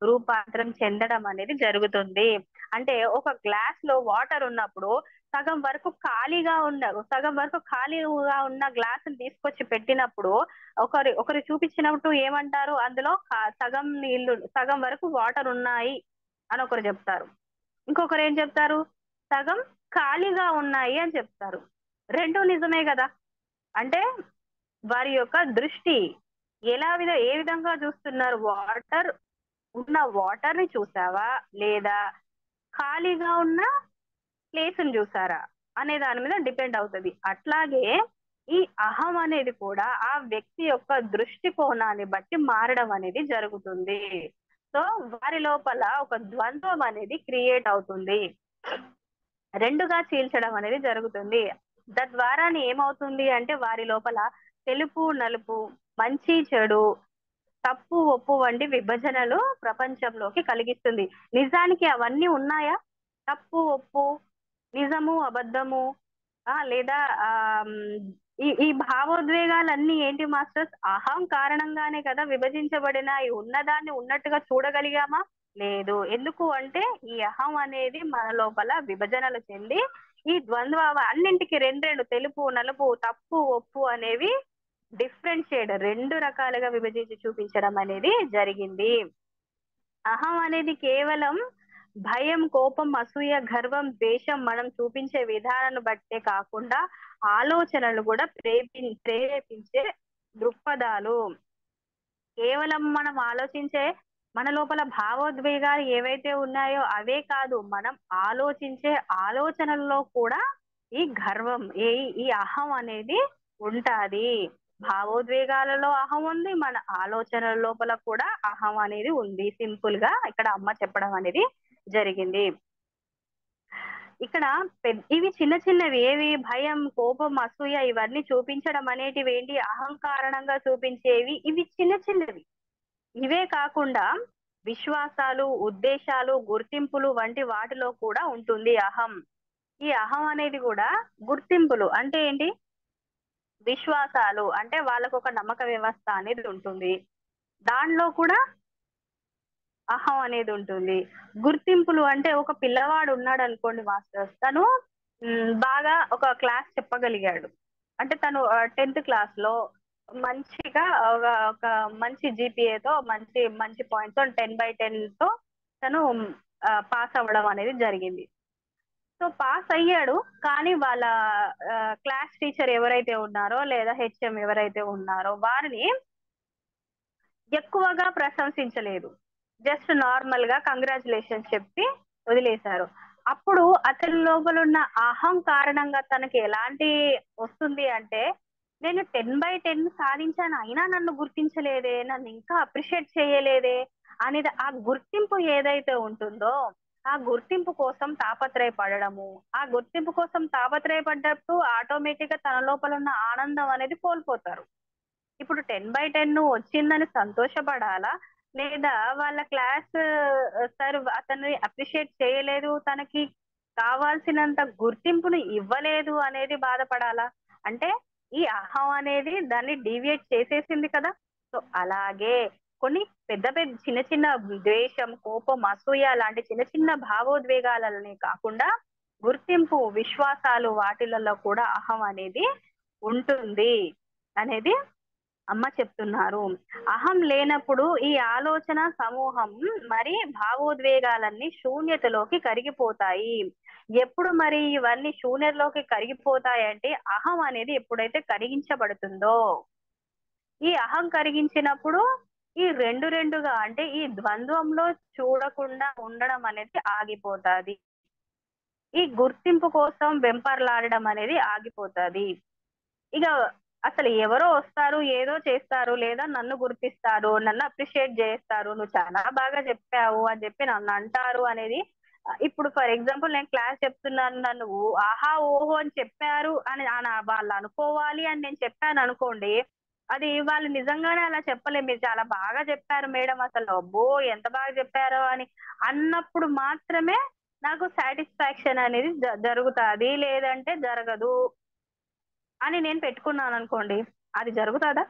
రూపాంతరం చెందడం అనేది జరుగుతుంది. అంటే ఒక గ్లాస్ లో వాటర్ ఉన్నప్పుడు సగం వరకు ఖాళీగా ఉన్న గ్లాస్ తీసుకొచ్చి పెట్టినప్పుడు ఒకరు చూపించినట్టు ఏమంటారు? అందులో సగం వరకు వాటర్ ఉన్నాయి అని ఒకరు చెప్తారు. ఇంకొకరు ఏం చెప్తారు? సగం ఖాళీగా ఉన్నాయి అని చెప్తారు. రెండు నిజమే కదా. అంటే వారి యొక్క దృష్టి ఏ విధంగా చూస్తున్నారు? వాటర్ ని చూసావా, లేదా ఖాళీగా ఉన్న ప్లేస్ ని చూసారా అనే దాని మీద డిపెండ్ అవుతది. అట్లాగే ఈ అహం అనేది కూడా ఆ వ్యక్తి యొక్క దృష్టికోణాన్ని బట్టి మారడం అనేది జరుగుతుంది. సో వారి లోపల ఒక ద్వంద్వం అనేది క్రియేట్ అవుతుంది. రెండుగా చీల్చడం అనేది జరుగుతుంది. తద్వారానే ఏమవుతుంది అంటే వారి లోపల తెలుపు, నలుపు, మంచి, చెడు, తప్పు, ఒప్పు వంటి విభజనలు ప్రపంచంలోకి కలిగిస్తుంది. నిజానికి అవన్నీ ఉన్నాయా? తప్పు, ఒప్పు, నిజము, అబద్ధము, లేదా ఆహ్, ఈ ఈ భావోద్వేగాలన్నీ ఏంటి మాస్టర్స్? అహం కారణంగానే కదా విభజించబడినాయి. ఉన్నదాన్ని ఉన్నట్టుగా చూడగలిగామా? లేదు. ఎందుకు అంటే ఈ అహం అనేది మన లోపల విభజనలు చెంది ఈ అన్నింటికి రెండు రెండు తెలుపు, నలుపు, తప్పు, ఒప్పు అనేవి డిఫరెంట్ షేడ్ 2 రకాలుగా విభజించి చూపించడం అనేది జరిగింది. అహం అనేది కేవలం భయం, కోపం, అసూయ, గర్వం, ద్వేషం మనం చూపించే విధానాన్ని బట్టే కాకుండా ఆలోచనలు కూడా ప్రేరేపించే దృక్పథాలు. కేవలం మనం ఆలోచించే మన లోపల భావోద్వేగాలు ఏవైతే ఉన్నాయో అవే కాదు, మనం ఆలోచించే ఆలోచనల్లో కూడా ఈ గర్వం, ఈ అహం అనేది ఉంటాది. భావోద్వేగాలలో అహం ఉంది, మన ఆలోచనల లోపల కూడా అహం అనేది ఉంది. సింపుల్ గా ఇక్కడ అమ్మ చెప్పడం అనేది జరిగింది. ఇక్కడ ఇవి చిన్న చిన్నవి ఏవి? భయం, కోపం, అసూయ ఇవన్నీ చూపించడం అనేటివి ఏంటి? అహం కారణంగా చూపించేవి. ఇవి చిన్న చిన్నవి. ఇవే కాకుండా విశ్వాసాలు, ఉద్దేశాలు, గుర్తింపులు వంటి వాటిలో కూడా ఉంటుంది అహం. ఈ అహం అనేది కూడా గుర్తింపులు అంటే ఏంటి? విశ్వాసాలు అంటే వాళ్ళకొక నమ్మక వ్యవస్థ అనేది ఉంటుంది. దానిలో కూడా అహం అనేది ఉంటుంది. గుర్తింపులు అంటే ఒక పిల్లవాడు ఉన్నాడనుకోండి మాస్టర్స్. తను బాగా ఒక క్లాస్ చెప్పగలిగాడు. అంటే తను 10థ్ క్లాస్‌లో మంచిగా ఒక మంచి జీపీఏతో మంచి మంచి పాయింట్స్‌తో 10/10తో తను పాస్ అవ్వడం అనేది జరిగింది. సో పాస్ అయ్యాడు. కానీ వాళ్ళ క్లాస్ టీచర్ ఎవరైతే ఉన్నారో లేదా హెచ్ఎం ఎవరైతే ఉన్నారో వారిని ఎక్కువగా ప్రశంసించలేదు. జస్ట్ నార్మల్‌గా కంగ్రాచ్యులేషన్స్ చెప్పి వదిలేశారు. అప్పుడు అతని లోపలున్న అహం కారణంగా తనకి ఎలాంటి వస్తుంది అంటే, నేను 10/10 సాధించాను. అయినా నన్ను గుర్తించలేదే, నన్ను ఇంకా అప్రిషియేట్ చేయలేదే అనేది ఆ గుర్తింపు ఏదైతే ఉంటుందో, ఆ గుర్తింపు కోసం తాపత్రయపడడము. ఆ గుర్తింపు కోసం తాపత్రయపడ్డప్పుడు ఆటోమేటిక్‌గా తన లోపల ఉన్న ఆనందం అనేది కోల్పోతారు. ఇప్పుడు 10/10 వచ్చిందని సంతోషపడాలా? లేదా వాళ్ళ క్లాస్ సార్ అతన్ని అప్రిషియేట్ చేయలేదు, తనకి కావాల్సినంత గుర్తింపుని ఇవ్వలేదు అనేది బాధపడాలా? అంటే ఈ అహం అనేది దాన్ని డీవియేట్ చేసేసింది కదా. సో అలాగే కొన్ని పెద్ద పెద్ద చిన్న చిన్న ద్వేషం, కోపం, అసూయ లాంటి చిన్న చిన్న భావోద్వేగాలనే కాకుండా గుర్తింపు, విశ్వాసాలు వాటిలలో కూడా అహం అనేది ఉంటుంది అనేది అమ్మ చెప్తున్నారు. అహం లేనప్పుడు ఈ ఆలోచన సమూహం మరి భావోద్వేగాలన్నీ శూన్యతలోకి కరిగిపోతాయి. ఎప్పుడు మరి ఇవన్నీ శూన్యతలోకి కరిగిపోతాయంటే అహం అనేది ఎప్పుడైతే కరిగించబడుతుందో, ఈ అహం కరిగించినప్పుడు ఈ రెండుగా అంటే ఈ ద్వంద్వంలో చూడకుండా ఉండడం అనేది ఆగిపోతాది. ఈ గుర్తింపు కోసం వెంపర్లాడడం అనేది ఆగిపోతాది. ఇక అసలు ఎవరో వస్తారు, ఏదో చేస్తారు, లేదా నన్ను గుర్తిస్తారు, నన్ను అప్రిషియేట్ చేస్తారు. నువ్వు చాలా బాగా చెప్పావు అని చెప్పి నన్ను అంటారు అనేది ఇప్పుడు ఫర్ ఎగ్జాంపుల్ నేను క్లాస్ చెప్తున్నాను. నన్ను ఆహా! ఓహో! అని చెప్పారు అని వాళ్ళు అనుకోవాలి అని నేను చెప్పాననుకోండి. అది వాళ్ళు నిజంగానే అలా చెప్పలేదు. మీరు చాలా బాగా చెప్పారు మేడం అసలు. అబ్బో! ఎంత బాగా చెప్పారో అని అన్నప్పుడు మాత్రమే నాకు సాటిస్ఫాక్షన్ అనేది జరుగుతాది. లేదంటే జరగదు. అని నేను పెట్టుకున్నాననుకోండి. అది జరుగుతాదా?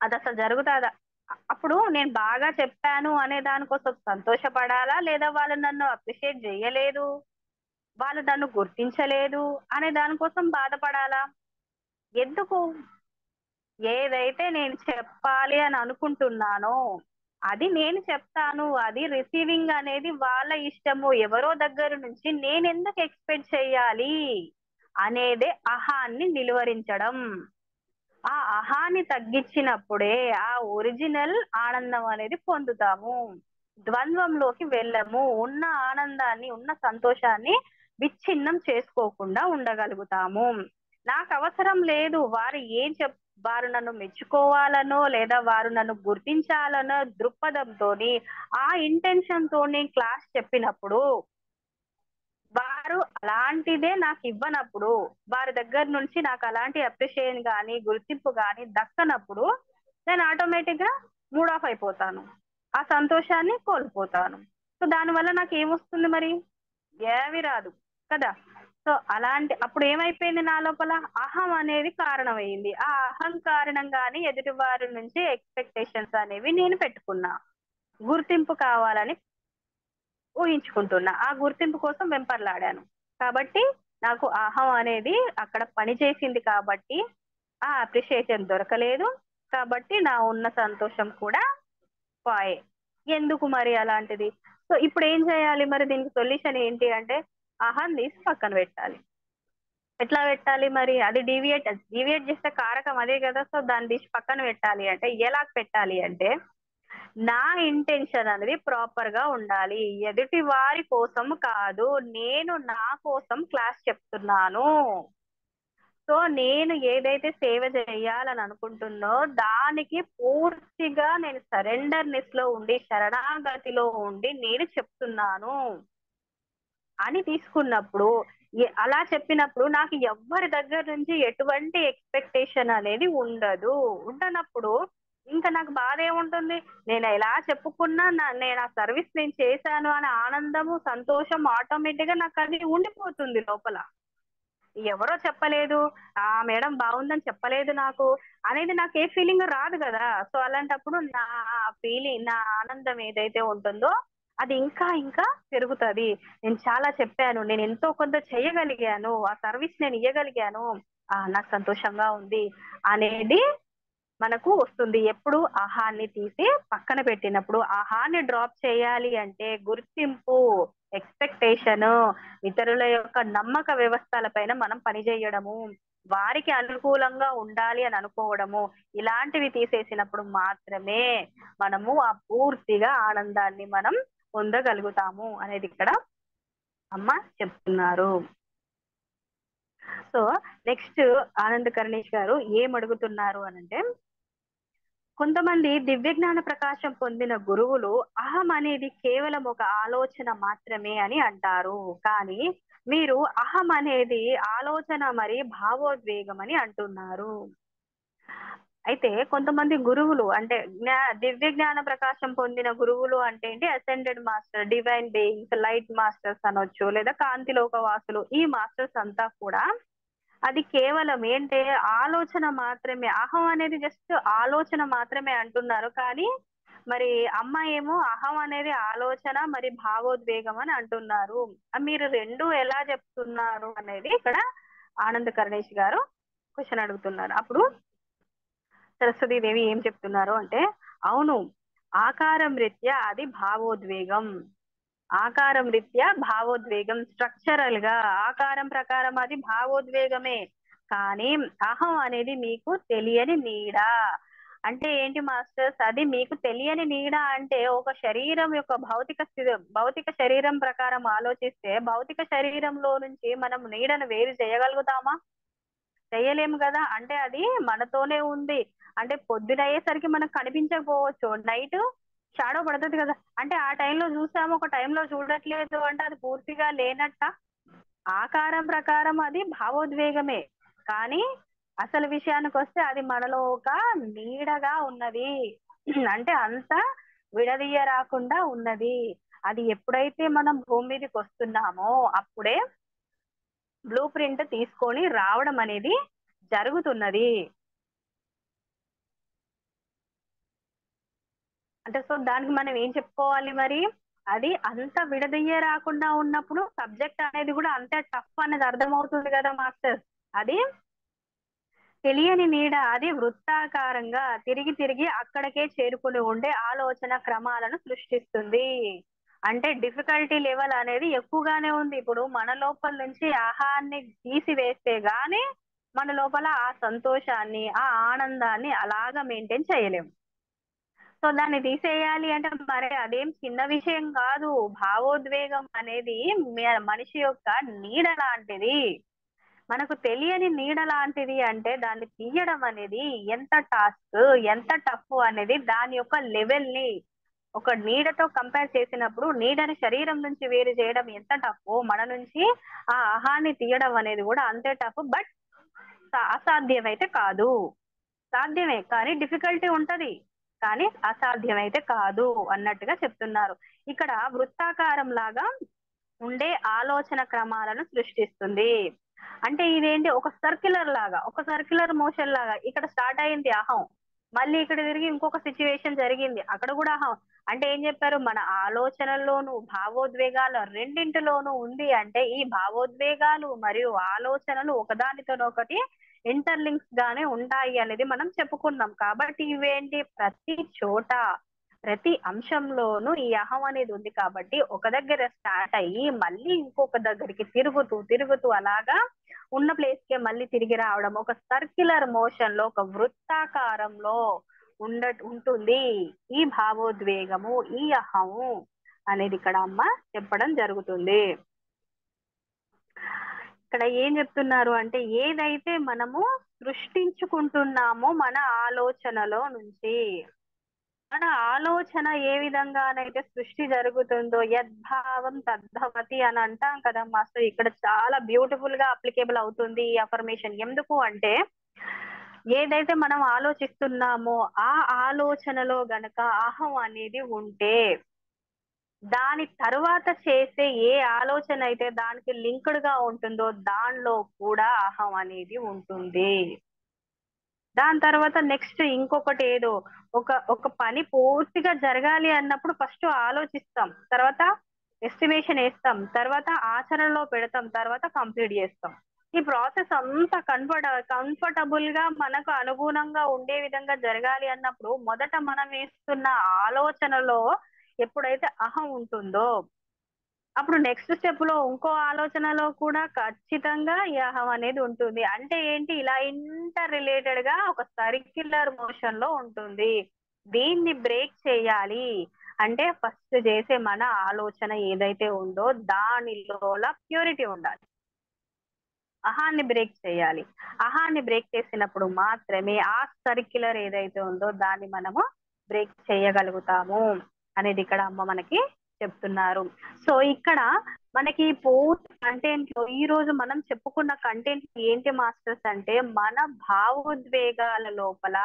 అదసలు జరుగుతాదా? అప్పుడు నేను బాగా చెప్పాను అనే దాని కోసం సంతోషపడాలా? లేదా వాళ్ళు నన్ను అప్రిషియేట్ జేయలేదు, వాళ్ళు నన్ను గుర్తించలేదు అనే దాని కోసం బాధపడాలా? ఎందుకు? ఏదైతే నేను చెప్పాలి అని అనుకుంటున్నానో, అది నేను చెప్తాను, అది రిసీవింగ్ అనేది వాళ్ళ ఇష్టము. ఎవరో దగ్గర నుంచి నేనెందుకు ఎక్స్పెక్ట్ చెయ్యాలి అనేదే అహాన్ని నిలువరించడం. ఆ అహాన్ని తగ్గించినప్పుడే ఆ ఒరిజినల్ ఆనందం అనేది పొందుతాము. ద్వంద్వంలోకి వెళ్ళము. ఉన్న ఆనందాన్ని, ఉన్న సంతోషాన్ని విచ్ఛిన్నం చేసుకోకుండా ఉండగలుగుతాము. నాకు అవసరం లేదు వారు ఏం వారు నన్ను మెచ్చుకోవాలనో లేదా వారు నన్ను గుర్తించాలనో దృక్పథంతోని, ఆ ఇంటెన్షన్ తోని క్లాస్ చెప్పినప్పుడు వారు అలాంటిదే నాకు ఇవ్వనప్పుడు, వారి దగ్గర నుంచి నాకు అలాంటి అప్రిషియేషన్ గాని, గుర్తింపు గాని దక్కనప్పుడు, నేను ఆటోమేటిక్ గా మూడ్ ఆఫ్ అయిపోతాను. ఆ సంతోషాన్ని కోల్పోతాను. సో దానివల్ల నాకు ఏమొస్తుంది మరి? ఏమీ రాదు కదా! సో అలాంటి అప్పుడు ఏమైపోయింది నా లోపల? అహం అనేది కారణమయింది. ఆ అహం కారణంగానే ఎదుటి వారి నుంచి ఎక్స్‌పెక్టేషన్స్ అనేవి నేను పెట్టుకున్నా. గుర్తింపు కావాలని ఊహించుకుంటున్నా. ఆ గుర్తింపు కోసం వెంపర్లాడాను. కాబట్టి నాకు అహం అనేది అక్కడ పని చేసింది కాబట్టి, ఆ అప్రిషియేషన్ దొరకలేదు. కాబట్టి నా ఉన్న సంతోషం కూడా పాయే. ఎందుకు మరి అలాంటిది? సో ఇప్పుడేం చేయాలి మరి దీనికి సొల్యూషన్ ఏంటి అంటే, అహం తీసి పక్కన పెట్టాలి. ఎట్లా పెట్టాలి మరి? అది డీవియేట్ చేసే కారకం అదే గదా! సో దాన్ని తీసి పక్కన పెట్టాలి అంటే, ఎలా పెట్టాలి అంటే నా ఇంటెన్షన్ అనేది ప్రాపర్ గా ఉండాలి. ఎదుటి వారి కోసం కాదు. నేను నా కోసం క్లాస్ చెప్తున్నాను. సో నేను ఏదైతే సేవ చేయాలని అనుకుంటున్నో దానికి పూర్తిగా నేను సరెండర్‌నెస్ లో ఉండి, శరణాగతిలో ఉండి నేను చెప్తున్నాను అని తీసుకున్నప్పుడు, అలా చెప్పినప్పుడు నాకు ఎవ్వరి దగ్గర నుంచి ఎటువంటి ఎక్స్‌పెక్టేషన్ అనేది ఉండదు. ఉండనప్పుడు ఇంకా నాకు బాధేముంటుంది? నేను ఎలా చెప్పుకున్నా నేను ఆ సర్విస్ నేను చేశాను అనే ఆనందము, సంతోషం ఆటోమేటిక్‌గా నాకది ఉండిపోతుంది లోపల. ఎవరో చెప్పలేదు. మేడం బావుందని చెప్పలేదు నాకు అనేది నాకు ఏ ఫీలింగ్ రాదు గదా! సో అలాంటప్పుడు నా నా ఆనందం ఏదైతే ఉంటుందో అది ఇంకా ఇంకా పెరుగుతది. నేను చాలా చెప్పాను. నేను ఎంతో కొంత చేయగలిగాను. ఆ సర్విస్ నేను ఇయ్యగలిగాను. నాకు సంతోషంగా ఉంది అనేది మనకు వస్తుంది. ఎప్పుడు ఆహాన్ని తీసి పక్కన పెట్టినప్పుడు. ఆహాన్ని డ్రాప్ చేయాలి అంటే గుర్తింపు, ఎక్స్‌పెక్టేషను, ఇతరుల యొక్క నమ్మక వ్యవస్థల పైన మనం పనిచేయడము, వారికి అనుకూలంగా ఉండాలి అని అనుకోవడము, ఇలాంటివి తీసేసినప్పుడు మాత్రమే మనము ఆ పూర్తిగా ఆనందాన్ని మనం పొందగలుగుతాము అనేది ఇక్కడ అమ్మ చెప్తున్నారు. సో, నెక్స్ట్ ఆనంద్ కరుణేష్ గారు ఏమడుగుతున్నారు అనంటే, కొంతమంది దివ్యజ్ఞాన ప్రకాశం పొందిన గురువులు అహం అనేది కేవలం ఒక ఆలోచన మాత్రమే అని అంటారు. కానీ మీరు అహం అనేది ఆలోచన మరి భావోద్వేగం అని అంటున్నారు. అయితే కొంతమంది గురువులు అంటే దివ్య జ్ఞాన ప్రకాశం పొందిన గురువులు అంటే ఏంటి? Ascended master, divine beings, light masters అనొచ్చు. లేదా కాంతిలోక వాసులు. ఈ మాస్టర్స్ అంతా కూడా అది కేవలం ఏంటే ఆలోచన మాత్రమే. అహం అనేది జస్ట్ ఆలోచన మాత్రమే అంటున్నారు. కానీ మరి అమ్మ ఏమో అహం అనేది ఆలోచన మరి భావోద్వేగం అని అంటున్నారు. మీరు 2 ఎలా చెప్తున్నారు అనేది ఇక్కడ ఆనంద్ కరుణేష్ గారు క్వెషన్ అడుగుతున్నారు. అప్పుడు సరస్వతీదేవి ఏం చెప్తున్నారు అంటే, అవును. ఆకారం రీత్యా అది భావోద్వేగం. ఆకారం రీత్యా భావోద్వేగం స్ట్రక్చరల్ గా ఆకారం ప్రకారం అది భావోద్వేగమే. కానీ అహం అనేది మీకు తెలియని నీడ. అంటే ఏంటి మాస్టర్స్? అది మీకు తెలియని నీడ అంటే ఒక శరీరం యొక్క భౌతిక శరీరం ప్రకారం ఆలోచిస్తే భౌతిక శరీరంలో నుంచి మనం నీడను వేరు చేయగలుగుతామా? చెయ్యలేము గదా! అంటే అది మనతోనే ఉంది. అంటే పొద్దునయ్యేసరికి మనకు కనిపించకపోవచ్చు. నైట్ షాడో పడతది గదా! అంటే ఆ టైంలో చూసాము, ఒక టైంలో చూడట్లేదు అంటే అది పూర్తిగా లేనట్టా? ఆకారం ప్రకారం అది భావోద్వేగమే. కానీ అసలు విషయానికొస్తే అది మనలో ఒక నీడగా ఉన్నది. అంటే అంత విడదీయరాకుండా ఉన్నది. అది ఎప్పుడైతే మనం భూమి మీదకొస్తున్నామో అప్పుడే బ్లూ ప్రింట్ తీసుకొని రావడం అనేది జరుగుతున్నది. అంటే సో దానికి మనం ఏం చెప్పుకోవాలి మరి? అది అంత విడదీయరాకుండా ఉన్నప్పుడు సబ్జెక్ట్ అనేది గూడా అంతే టఫ్ అనేది అర్థమవుతుంది గదా మాస్టర్స్. అది తెలియని నీడ అది వృత్తాకారంగా తిరిగి తిరిగి అక్కడికే చేరుకుని ఉండే ఆలోచన క్రమాలను సృష్టిస్తుంది. అంటే డిఫికల్టీ లెవెల్ అనేది ఎక్కువగానే ఉంది. ఇప్పుడు మన లోపల నుంచి ఆహాన్ని తీసివేస్తే గాని మన లోపల ఆ సంతోషాన్ని, ఆ ఆనందాన్ని అలాగా మెయింటైన్ చేయలేము. సో దాన్ని తీసేయాలి అంటే మరి అదేం చిన్న విషయం కాదు. భావోద్వేగం అనేది మనిషి యొక్క నీడ లాంటిది. మనకు తెలియని నీడ లాంటిది అంటే దాన్ని తీయడం అనేది ఎంత టాస్క్, ఎంత టఫ్ అనేది దాని యొక్క లెవెల్‌ని ఒక నీడతో కంపేర్ చేసినప్పుడు నీడని శరీరం నుంచి వేరు చేయడం ఎంత టఫో, మన నుంచి ఆ అహాన్ని తీయడం అనేది కూడా అంతే టఫ్. బట్ అసాధ్యమైతే కాదు. సాధ్యమే కానీ డిఫికల్టీ ఉంటది. కానీ అసాధ్యమైతే కాదు అన్నట్టుగా చెప్తున్నారు. ఇక్కడ వృత్తాకారం లాగా ఉండే ఆలోచన క్రమాలను సృష్టిస్తుంది. అంటే ఇదేంటి ఒక సర్క్యులర్ లాగా, ఒక సర్క్యులర్ మోషన్ లాగా ఇక్కడ స్టార్ట్ అయింది అహం. మళ్ళీ ఇక్కడ తిరిగి ఇంకొక సిట్యుయేషన్ జరిగింది. అక్కడ కూడా అహం. అంటే ఏం చెప్పారు? మన ఆలోచనల్లోనూ, భావోద్వేగాల రెండింటిలోనూ ఉంది అంటే ఈ భావోద్వేగాలు మరియు ఆలోచనలు ఒకదానితోనొకటి ఇంటర్‌లింక్స్ గానే ఉంటాయి అనేది మనం చెప్పుకున్నాం. కాబట్టి ఇవేంటి ప్రతి చోట, ప్రతి అంశంలోనూ ఈ అహం అనేది ఉంది కాబట్టి ఒక దగ్గర స్టార్ట్ అయ్యి మళ్ళీ ఇంకొక దగ్గరికి తిరుగుతూ, తిరుగుతూ అలాగా ఉన్న ప్లేస్‌కే మళ్ళీ తిరిగి రావడం. ఒక సర్క్యులర్ మోషన్‌లో ఒక వృత్తాకారంలో ఉంటుంది. ఈ భావోద్వేగము, ఈ అహము అనేది ఇక్కడ అమ్మ చెప్పడం జరుగుతుంది. ఇక్కడ ఏం చెప్తున్నారు అంటే ఏదైతే మనము సృష్టించుకుంటున్నామో మన ఆలోచనలో నుంచి, మన ఆలోచన ఏ విధంగానైతే సృష్టి జరుగుతుందో యద్భావం తద్భవతి అని అంటాం కదమ్మా. సో ఇక్కడ చాలా బ్యూటిఫుల్ గా అప్లికేబుల్ అవుతుంది ఈ అఫర్మేషన్. ఎందుకు అంటే ఏదైతే మనం ఆలోచిస్తున్నామో ఆ ఆలోచనలో గనక అహం అనేది ఉంటే దాని తరువాత చేసే ఏ ఆలోచన అయితే దానికి లింక్డ్ గా ఉంటుందో దానిలో కూడా అహం అనేది ఉంటుంది. దాని తర్వాత నెక్స్ట్ ఇంకొకటి ఏదో ఒక పని పూర్తిగా జరగాలి అన్నప్పుడు ఫస్ట్ ఆలోచిస్తాం, తర్వాత ఎస్టిమేషన్ వేస్తాం, తర్వాత ఆచరణలో పెడతాం, తర్వాత కంప్లీట్ చేస్తాం. ఈ ప్రాసెస్ అంతా కంఫర్టబుల్ గా మనకు అనుగుణంగా ఉండే విధంగా జరగాలి అన్నప్పుడు మొదట మనం వేస్తున్న ఆలోచనలో ఎప్పుడైతే అహం ఉంటుందో అప్పుడు నెక్స్ట్ స్టెప్ లో ఇంకో ఆలోచనలో కూడా ఖచ్చితంగా ఈ అహం అనేది ఉంటుంది. అంటే ఏంటి ఇలా ఇంటర్ రిలేటెడ్ గా ఒక సర్క్యులర్ మోషన్ లో ఉంటుంది. దీన్ని బ్రేక్ చేయాలి అంటే ఫస్ట్ చేసే మన ఆలోచన ఏదైతే ఉందో దానిలోల ప్యూరిటీ ఉండాలి. అహాన్ని బ్రేక్ చేయాలి. అహాన్ని బ్రేక్ చేసినప్పుడు మాత్రమే ఆ సర్క్యులర్ ఏదైతే ఉందో దాన్ని మనము బ్రేక్ చేయగలుగుతాము అనేది ఇక్కడ అమ్మ మనకి చెప్తున్నారు. సో ఇక్కడ మనకి పూర్తి కంటెంట్ లో ఈ రోజు మనం చెప్పుకున్న కంటెంట్ ఏంటి మాస్టర్స్ అంటే మన భావోద్వేగాల లోపల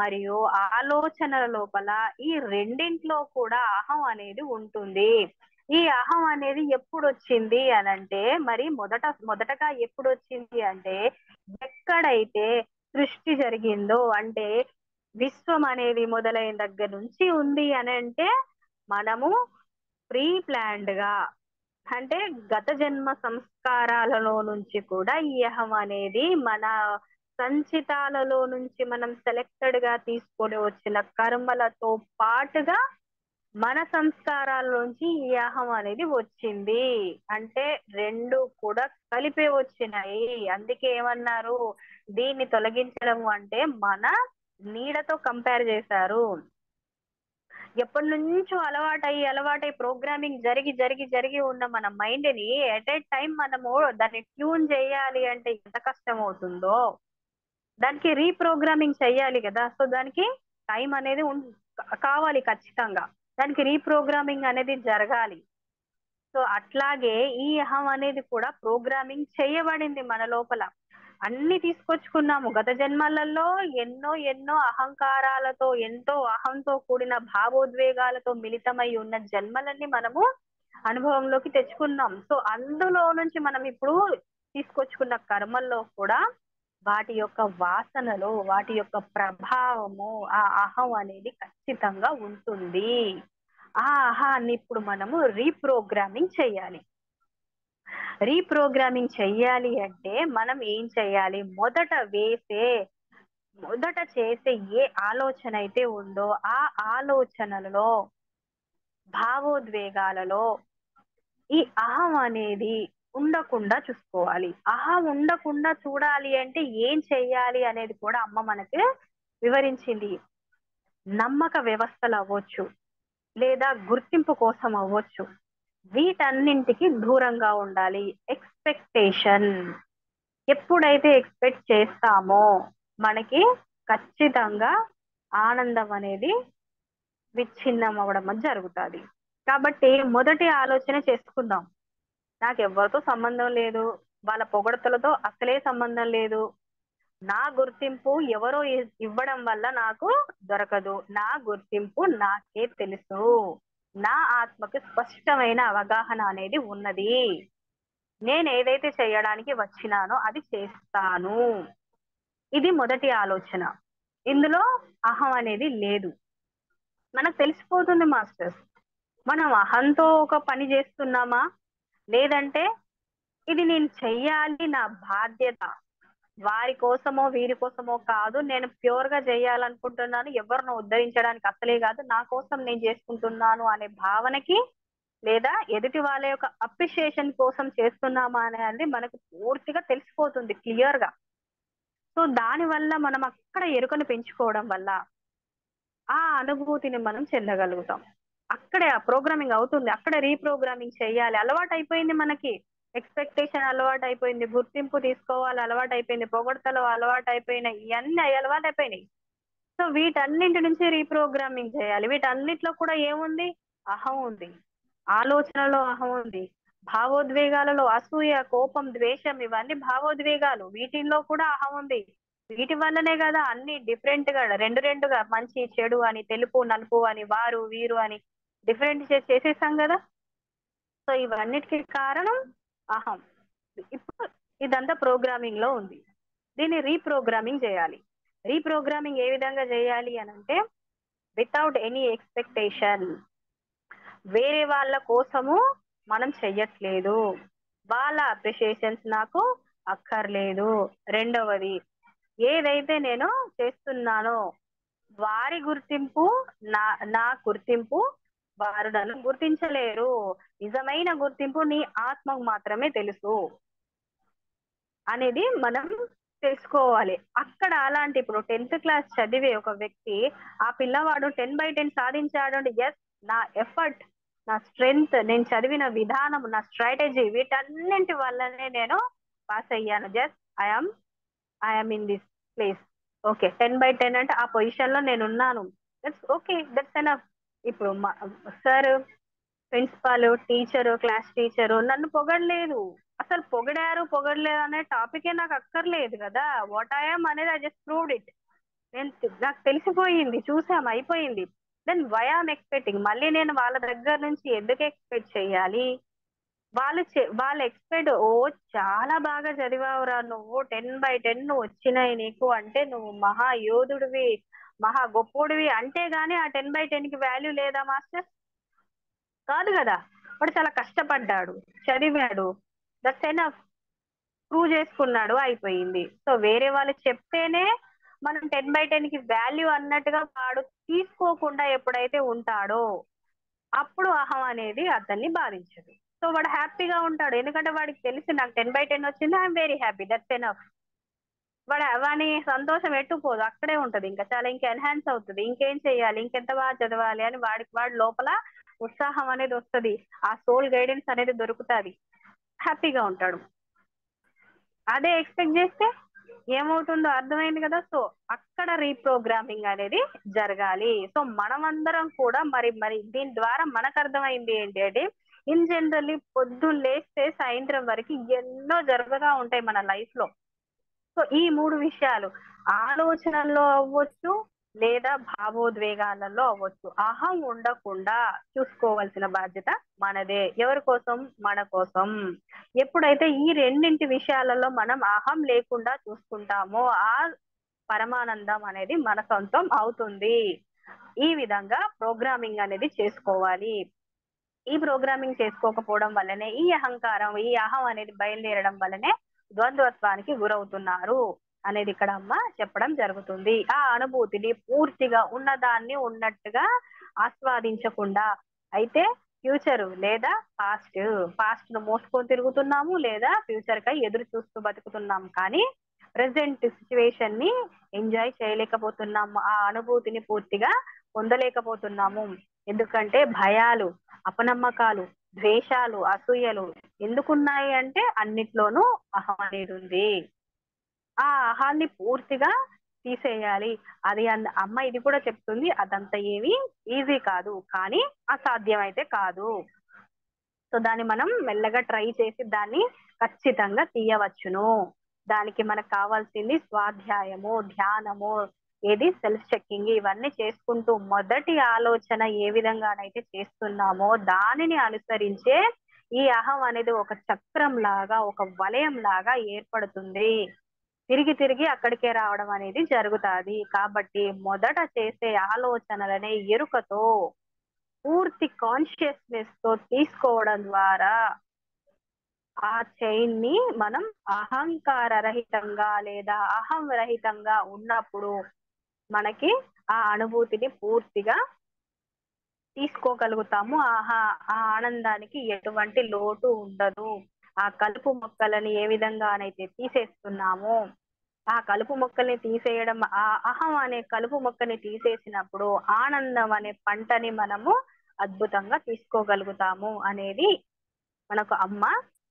మరియు ఆలోచనల లోపల ఈ రెండింట్లో కూడా అహం అనేది ఉంటుంది. ఈ అహం అనేది ఎప్పుడు వచ్చింది అనంటే మరి మొదటగా ఎప్పుడు వచ్చింది అంటే ఎక్కడైతే సృష్టి జరిగిందో అంటే విశ్వం అనేది మొదలైన దగ్గర నుంచి ఉంది అని అంటే మనము ప్రీ ప్లాన్డ్ గా అంటే గత జన్మ సంస్కారాలలో నుంచి కూడా ఈ అహం అనేది మన సంచితాలలో నుంచి మనం సెలెక్టెడ్ గా తీసుకొని వచ్చిన కర్మలతో పాటుగా మన సంస్కారాల నుంచి ఈ అహం అనేది వచ్చింది. అంటే రెండు కూడా కలిపే వచ్చినాయి. అందుకే ఏమన్నారు దీన్ని తొలగించడం అంటే మన నీడతో కంపేర్ చేశారు. ఎప్పటి నుంచో అలవాటై ప్రోగ్రామింగ్ జరిగి ఉన్న మన మైండ్ ని ఎట్ ఏ టైం మనము దాన్ని ట్యూన్ చేయాలి అంటే ఎంత కష్టం అవుతుందో దానికి రీప్రోగ్రామింగ్ చెయ్యాలి కదా. సో దానికి టైం అనేది కావాలి ఖచ్చితంగా. దానికి రీప్రోగ్రామింగ్ అనేది జరగాలి. సో అట్లాగే ఈ అహం అనేది కూడా ప్రోగ్రామింగ్ చేయబడింది మన లోపల. అన్ని తీసుకొచ్చుకున్నాము గత జన్మలలో ఎన్నో అహంకారాలతో ఎంతో అహంతో కూడిన భావోద్వేగాలతో మిళితమై ఉన్న జన్మలన్నీ మనము అనుభవంలోకి తెచ్చుకున్నాం. సో అందులో నుంచి మనం ఇప్పుడు తీసుకొచ్చుకున్న కర్మల్లో కూడా వాటి యొక్క వాసనలో వాటి యొక్క ప్రభావము ఆ అహం అనేది ఖచ్చితంగా ఉంటుంది. ఆ అహాన్ని ఇప్పుడు మనము రీప్రోగ్రామింగ్ చేయాలి. రీప్రోగ్రామింగ్ చెయ్యాలి అంటే మనం ఏం చెయ్యాలి? మొదట చేసే ఏ ఆలోచన అయితే ఉందో ఆ ఆలోచనలలో, భావోద్వేగాలలో ఈ అహం అనేది ఉండకుండా చూసుకోవాలి. అహం ఉండకుండా చూడాలి అంటే ఏం చెయ్యాలి అనేది కూడా అమ్మ మనకి వివరించింది. నమ్మక వ్యవస్థలు అవ్వచ్చు, లేదా గుర్తింపు కోసం అవ్వచ్చు. వీటన్నింటికి దూరంగా ఉండాలి. ఎక్స్‌పెక్టేషన్ ఎప్పుడైతే ఎక్స్‌పెక్ట్ చేస్తామో మనకి ఖచ్చితంగా ఆనందం అనేది విచ్ఛిన్నం అవ్వడం అనేది జరుగుతాది. కాబట్టి మొదటి ఆలోచన చేసుకుందాం. నాకెవ్వరితో సంబంధం లేదు. వాళ్ళ పొగడ్తలతో అసలే సంబంధం లేదు. నా గుర్తింపు ఎవరో ఇవ్వడం వల్ల నాకు దొరకదు. నా గుర్తింపు నాకే తెలుసు. నా ఆత్మకి స్పష్టమైన అవగాహన అనేది ఉన్నది. నేనేదైతే చేయడానికి వచ్చినానో అది చేస్తాను. ఇది మొదటి ఆలోచన. ఇందులో అహం అనేది లేదు. మనకు తెలిసిపోతుంది మాస్టర్స్. మనం అహంతో ఒక పని చేస్తున్నామా? లేదంటే ఇది నేను చెయ్యాలి, నా బాధ్యత. వారి కోసమో, వీరి కోసమో కాదు. నేను ప్యూర్‌గా చేయాలనుకుంటున్నాను. ఎవరినో ఉద్ధరించడానికి అసలే కాదు. నా కోసం నేను చేసుకుంటున్నాను అనే భావనకి, లేదా ఎదుటి వాళ్ళ యొక్క అప్రిషియేషన్ కోసం చేస్తున్నామా అనేది మనకు పూర్తిగా తెలిసిపోతుంది క్లియర్‌గా. సో, దానివల్ల మనం అక్కడ ఎరుకను పెంచుకోవడం వల్ల ఆ అనుభూతిని మనం చెందగలుగుతాం. అక్కడే ఆ ప్రోగ్రామింగ్ అవుతుంది. అక్కడ రీప్రోగ్రామింగ్ చేయాలి. అలవాటయిపోయింది మనకి. ఎక్స్‌పెక్టేషన్ అలవాటయిపోయింది. గుర్తింపు తీసుకోవాలి అలవాటయిపోయింది. పొగడ్తలు అలవాటయిపోయినాయి. ఇయన్నీ అలవాటయిపోయినాయి. సో, వీటన్నింటి నుంచి రీప్రోగ్రామింగ్ చేయాలి. వీటన్నిటిలో కూడా ఏముంది? అహం ఉంది. ఆలోచనలో అహం ఉంది. భావోద్వేగాలలో అసూయ, కోపం, ద్వేషం ఇవన్నీ భావోద్వేగాలు. వీటిల్లో కూడా అహం ఉంది. వీటి వల్లనే గదా అన్ని డిఫరెంట్‌గా 2గా మంచి, చెడు అని, తెలుపు, నలుపు అని, వారు, వీరు అని డిఫరెంట్ చేసేసాం గదా! సో, ఇవన్నిటికి కారణం అహం. ఇప్పుడు ఇదంతా ప్రోగ్రామింగ్‌లో ఉంది. దీన్ని రీప్రోగ్రామింగ్ జేయాలి. రీప్రోగ్రామింగ్ ఏ విధంగా జేయాలి అనంటే, వితౌట్ ఎనీ ఎక్స్‌పెక్టేషన్. వేరే వాళ్ళ కోసము మనం చెయ్యట్లేదు. వాళ్ళ అప్రిషియేషన్స్ నాకు అక్కర్లేదు. రెండవది, ఏదైతే నేను చేస్తున్నానో వారి గుర్తింపు నా నా గుర్తింపు వారు నన్ను గుర్తించలేరు. నిజమైన గుర్తింపు నీ ఆత్మకు మాత్రమే తెలుసు అనేది మనం తెలుసుకోవాలి. అక్కడ అలాంటి ఇప్పుడు 10థ్ క్లాస్ చదివే ఒక వ్యక్తి, ఆ పిల్లవాడు 10/10 సాధించాడు అంటే యెస్, నా ఎఫర్ట్, నా స్ట్రెంగ్త్, నేను చదివిన విధానం, నా స్ట్రాటజీ వీటన్నింటి వల్లనే నేను పాస్ అయ్యాను. Just I am I am in this place. Okay. 10/10 అంటే ఆ పొజిషన్‌లో నేనున్నాను. That's okay. That's enough. ఇప్పుడు sir, principal, teacher, class teacher నన్ను పొగడలేదు. అసలు పొగిడారు, పొగడలేదు అనే టాపికే నాకు అక్కర్లేదు గదా! వాట్ ఐ యామ్ అనేది ఐ జస్ట్ ప్రూవ్డ్ ఇట్. నాకు తెలిసిపోయింది. చూసాం అయిపోయింది. దెన్ వై యామ్ ఎక్స్‌పెక్టింగ్ మళ్ళీ నేను వాళ్ళ దగ్గర నుంచి ఎందుకు ఎక్స్‌పెక్ట్ చేయాలి? వాళ్ళు ఎక్స్‌పెక్ట్ చాలా బాగా చదివావురా నువ్వు. 10/10 వచ్చినాయి నీకు అంటే నువ్వు మహా యోధుడివి, మహా గొప్పోడివి అంటే గాని ఆ 10/10కి వాల్యూ లేదా మాస్టర్? కాదు గదా! వాడు చాలా కష్టపడ్డాడు, చదివాడు. That's enough. ప్రూవ్ చేసుకున్నాడు అయిపోయింది. సో, వేరే వాళ్ళు చెప్తేనే మనం 10/10కి వాల్యూ అన్నట్టుగా వాడు తీసుకోకుండా ఎప్పుడైతే ఉంటాడో అప్పుడు అహం అనేది అతన్ని బాధించదు. సో, వాడు హ్యాపీగా ఉంటాడు. ఎందుకంటే వాడికి తెలుసు నాకు 10/10 వచ్చింది. I am very happy. That's enough. వాని సంతోషం ఎటు పోదు. అక్కడే ఉంటది. ఇంకా చాలా ఇంకా ఎన్హాన్స్ అవుతది. ఇంకేం చేయాలి? ఇంకెంత బాగా చదవాలి అని వాడి లోపల ఉత్సాహం అనేది వస్తది. ఆ సోల్ గైడెన్స్ అనేది దొరుకుతాది. హ్యాపీగా ఉంటాడు. అదే ఎక్స్‌పెక్ట్ జేస్తే ఏమవుతుందో అర్థమైంది గదా! సో, అక్కడ రీప్రోగ్రామింగ్ అనేది జరగాలి. సో, మనమందరం కూడా మరి దీని ద్వారా మనకర్థమైంది ఏంటి అంటే, ఇన్ జనరల్లీ పొద్దున్న లేస్తే సాయంత్రం వరకి ఎన్నో జరుగుతా ఉంటాయి మన లైఫ్‌లో. సో, ఈ 3 విషయాలు ఆలోచనల్లో అవ్వచ్చు, లేదా భావోద్వేగాలలో అవ్వచ్చు. అహం ఉండకుండా చూసుకోవాల్సిన బాధ్యత మనదే. ఎవరి కోసం? మన కోసం. ఎప్పుడైతే ఈ రెండింటి విషయాలలో మనం అహం లేకుండా చూసుకుంటామో, ఆ పరమానందం అనేది మన సొంతం అవుతుంది. ఈ విధంగా ప్రోగ్రామింగ్ అనేది చేసుకోవాలి. ఈ ప్రోగ్రామింగ్ చేసుకోకపోవడం వల్లనే ఈ అహంకారం, ఈ అహం అనేది బయలుదేరడం వల్లనే ద్వంద్వత్వానికి గురవుతున్నారు అనేది ఇక్కడ అమ్మ చెప్పడం జరుగుతుంది. ఆ అనుభూతిని పూర్తిగా ఉన్నదాన్ని ఉన్నట్టుగా ఆస్వాదించకుండా, అయితే ఫ్యూచర్ లేదా పాస్ట్ ను మోసుకొని తిరుగుతున్నాము, లేదా ఫ్యూచర్ కై ఎదురు చూస్తూ బతుకుతున్నాం. కానీ ప్రెసెంట్ సిచ్యువేషన్ ని ఎంజాయ్ చేయలేకపోతున్నాము, ఆ అనుభూతిని పూర్తిగా పొందలేకపోతున్నాము. ఎందుకంటే భయాలు, అపనమ్మకాలు, ద్వేషాలు, అసూయలు ఎందుకున్నాయి అంటే అన్నిట్లోనూ అహం అనేది ఉంది. ఆ అహాన్ని పూర్తిగా తీసేయాలి. అది అమ్మ ఇది కూడా చెప్తుంది, అదంతా ఏమి ఈజీ కాదు, కానీ అసాధ్యం అయితే కాదు. సో దాన్ని మనం మెల్లగా ట్రై చేసి దాన్ని ఖచ్చితంగా తీయవచ్చును. దానికి మనకు కావాల్సింది స్వాధ్యాయము, ధ్యానము, ఏది సెల్ఫ్ చెక్కింగ్, ఇవన్నీ చేసుకుంటూ మొదటి ఆలోచన ఏ విధంగానైతే చేస్తున్నామో దానిని అనుసరించే ఈ అహం అనేది ఒక చక్రం లాగా, ఒక వలయం లాగా ఏర్పడుతుంది. తిరిగి తిరిగి అక్కడికే రావడం అనేది జరుగుతాది. కాబట్టి మొదట చేసే ఆలోచనలనే ఎరుకతో, పూర్తి కాన్షియస్నెస్ తో తీసుకోవడం ద్వారా ఆ చైన్ ని మనం అహంకార రహితంగా లేదా అహం రహితంగా ఉన్నప్పుడు మనకి ఆ అనుభూతిని పూర్తిగా తీసుకోగలుగుతాము. ఆ ఆనందానికి ఎటువంటి లోటు ఉండదు. ఆ కలుపు మొక్కలని ఏ విధంగానైతే తీసేస్తున్నామో, ఆ కలుపు మొక్కల్ని తీసేయడం, ఆ అహం అనే కలుపు మొక్కని తీసేసినప్పుడు ఆనందం అనే పంటని మనము అద్భుతంగా తీసుకోగలుగుతాము అనేది మనకు అమ్మ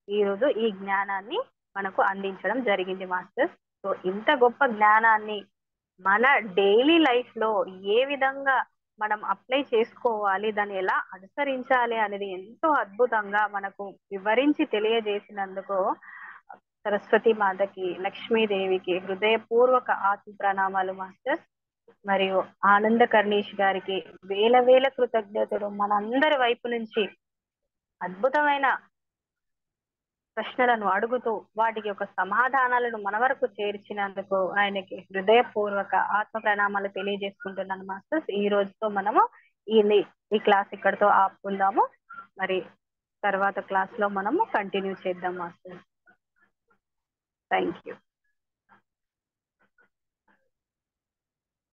ఈరోజు ఈ జ్ఞానాన్ని మనకు అందించడం జరిగింది మాస్టర్స్. సో ఇంత గొప్ప జ్ఞానాన్ని మన డైలీ లైఫ్ లో ఏ విధంగా మనం అప్లై చేసుకోవాలి, దాన్ని ఎలా అనుసరించాలి అనేది ఎంతో అద్భుతంగా మనకు వివరించి తెలియజేసినందుకు సరస్వతి మాతకి, లక్ష్మీదేవికి హృదయపూర్వక ఆత్మ ప్రణామాలు మాస్టర్స్. మరియు ఆనంద కర్ణీష్ గారికి వేల వేల కృతజ్ఞతలు మనందరి వైపు నుంచి. అద్భుతమైన ప్రశ్నలను అడుగుతూ వాటికి ఒక సమాధానాలను మన వరకు చేర్చినందుకు ఆయనకి హృదయపూర్వక ఆత్మ ప్రణామాలు తెలియజేసుకుంటున్నాను మాస్టర్స్. ఈ రోజుతో మనము ఈ క్లాస్ ఇక్కడితో ఆపుకుందాము. మరి తర్వాత క్లాస్ లో మనము కంటిన్యూ చేద్దాం మాస్టర్స్. Thank you.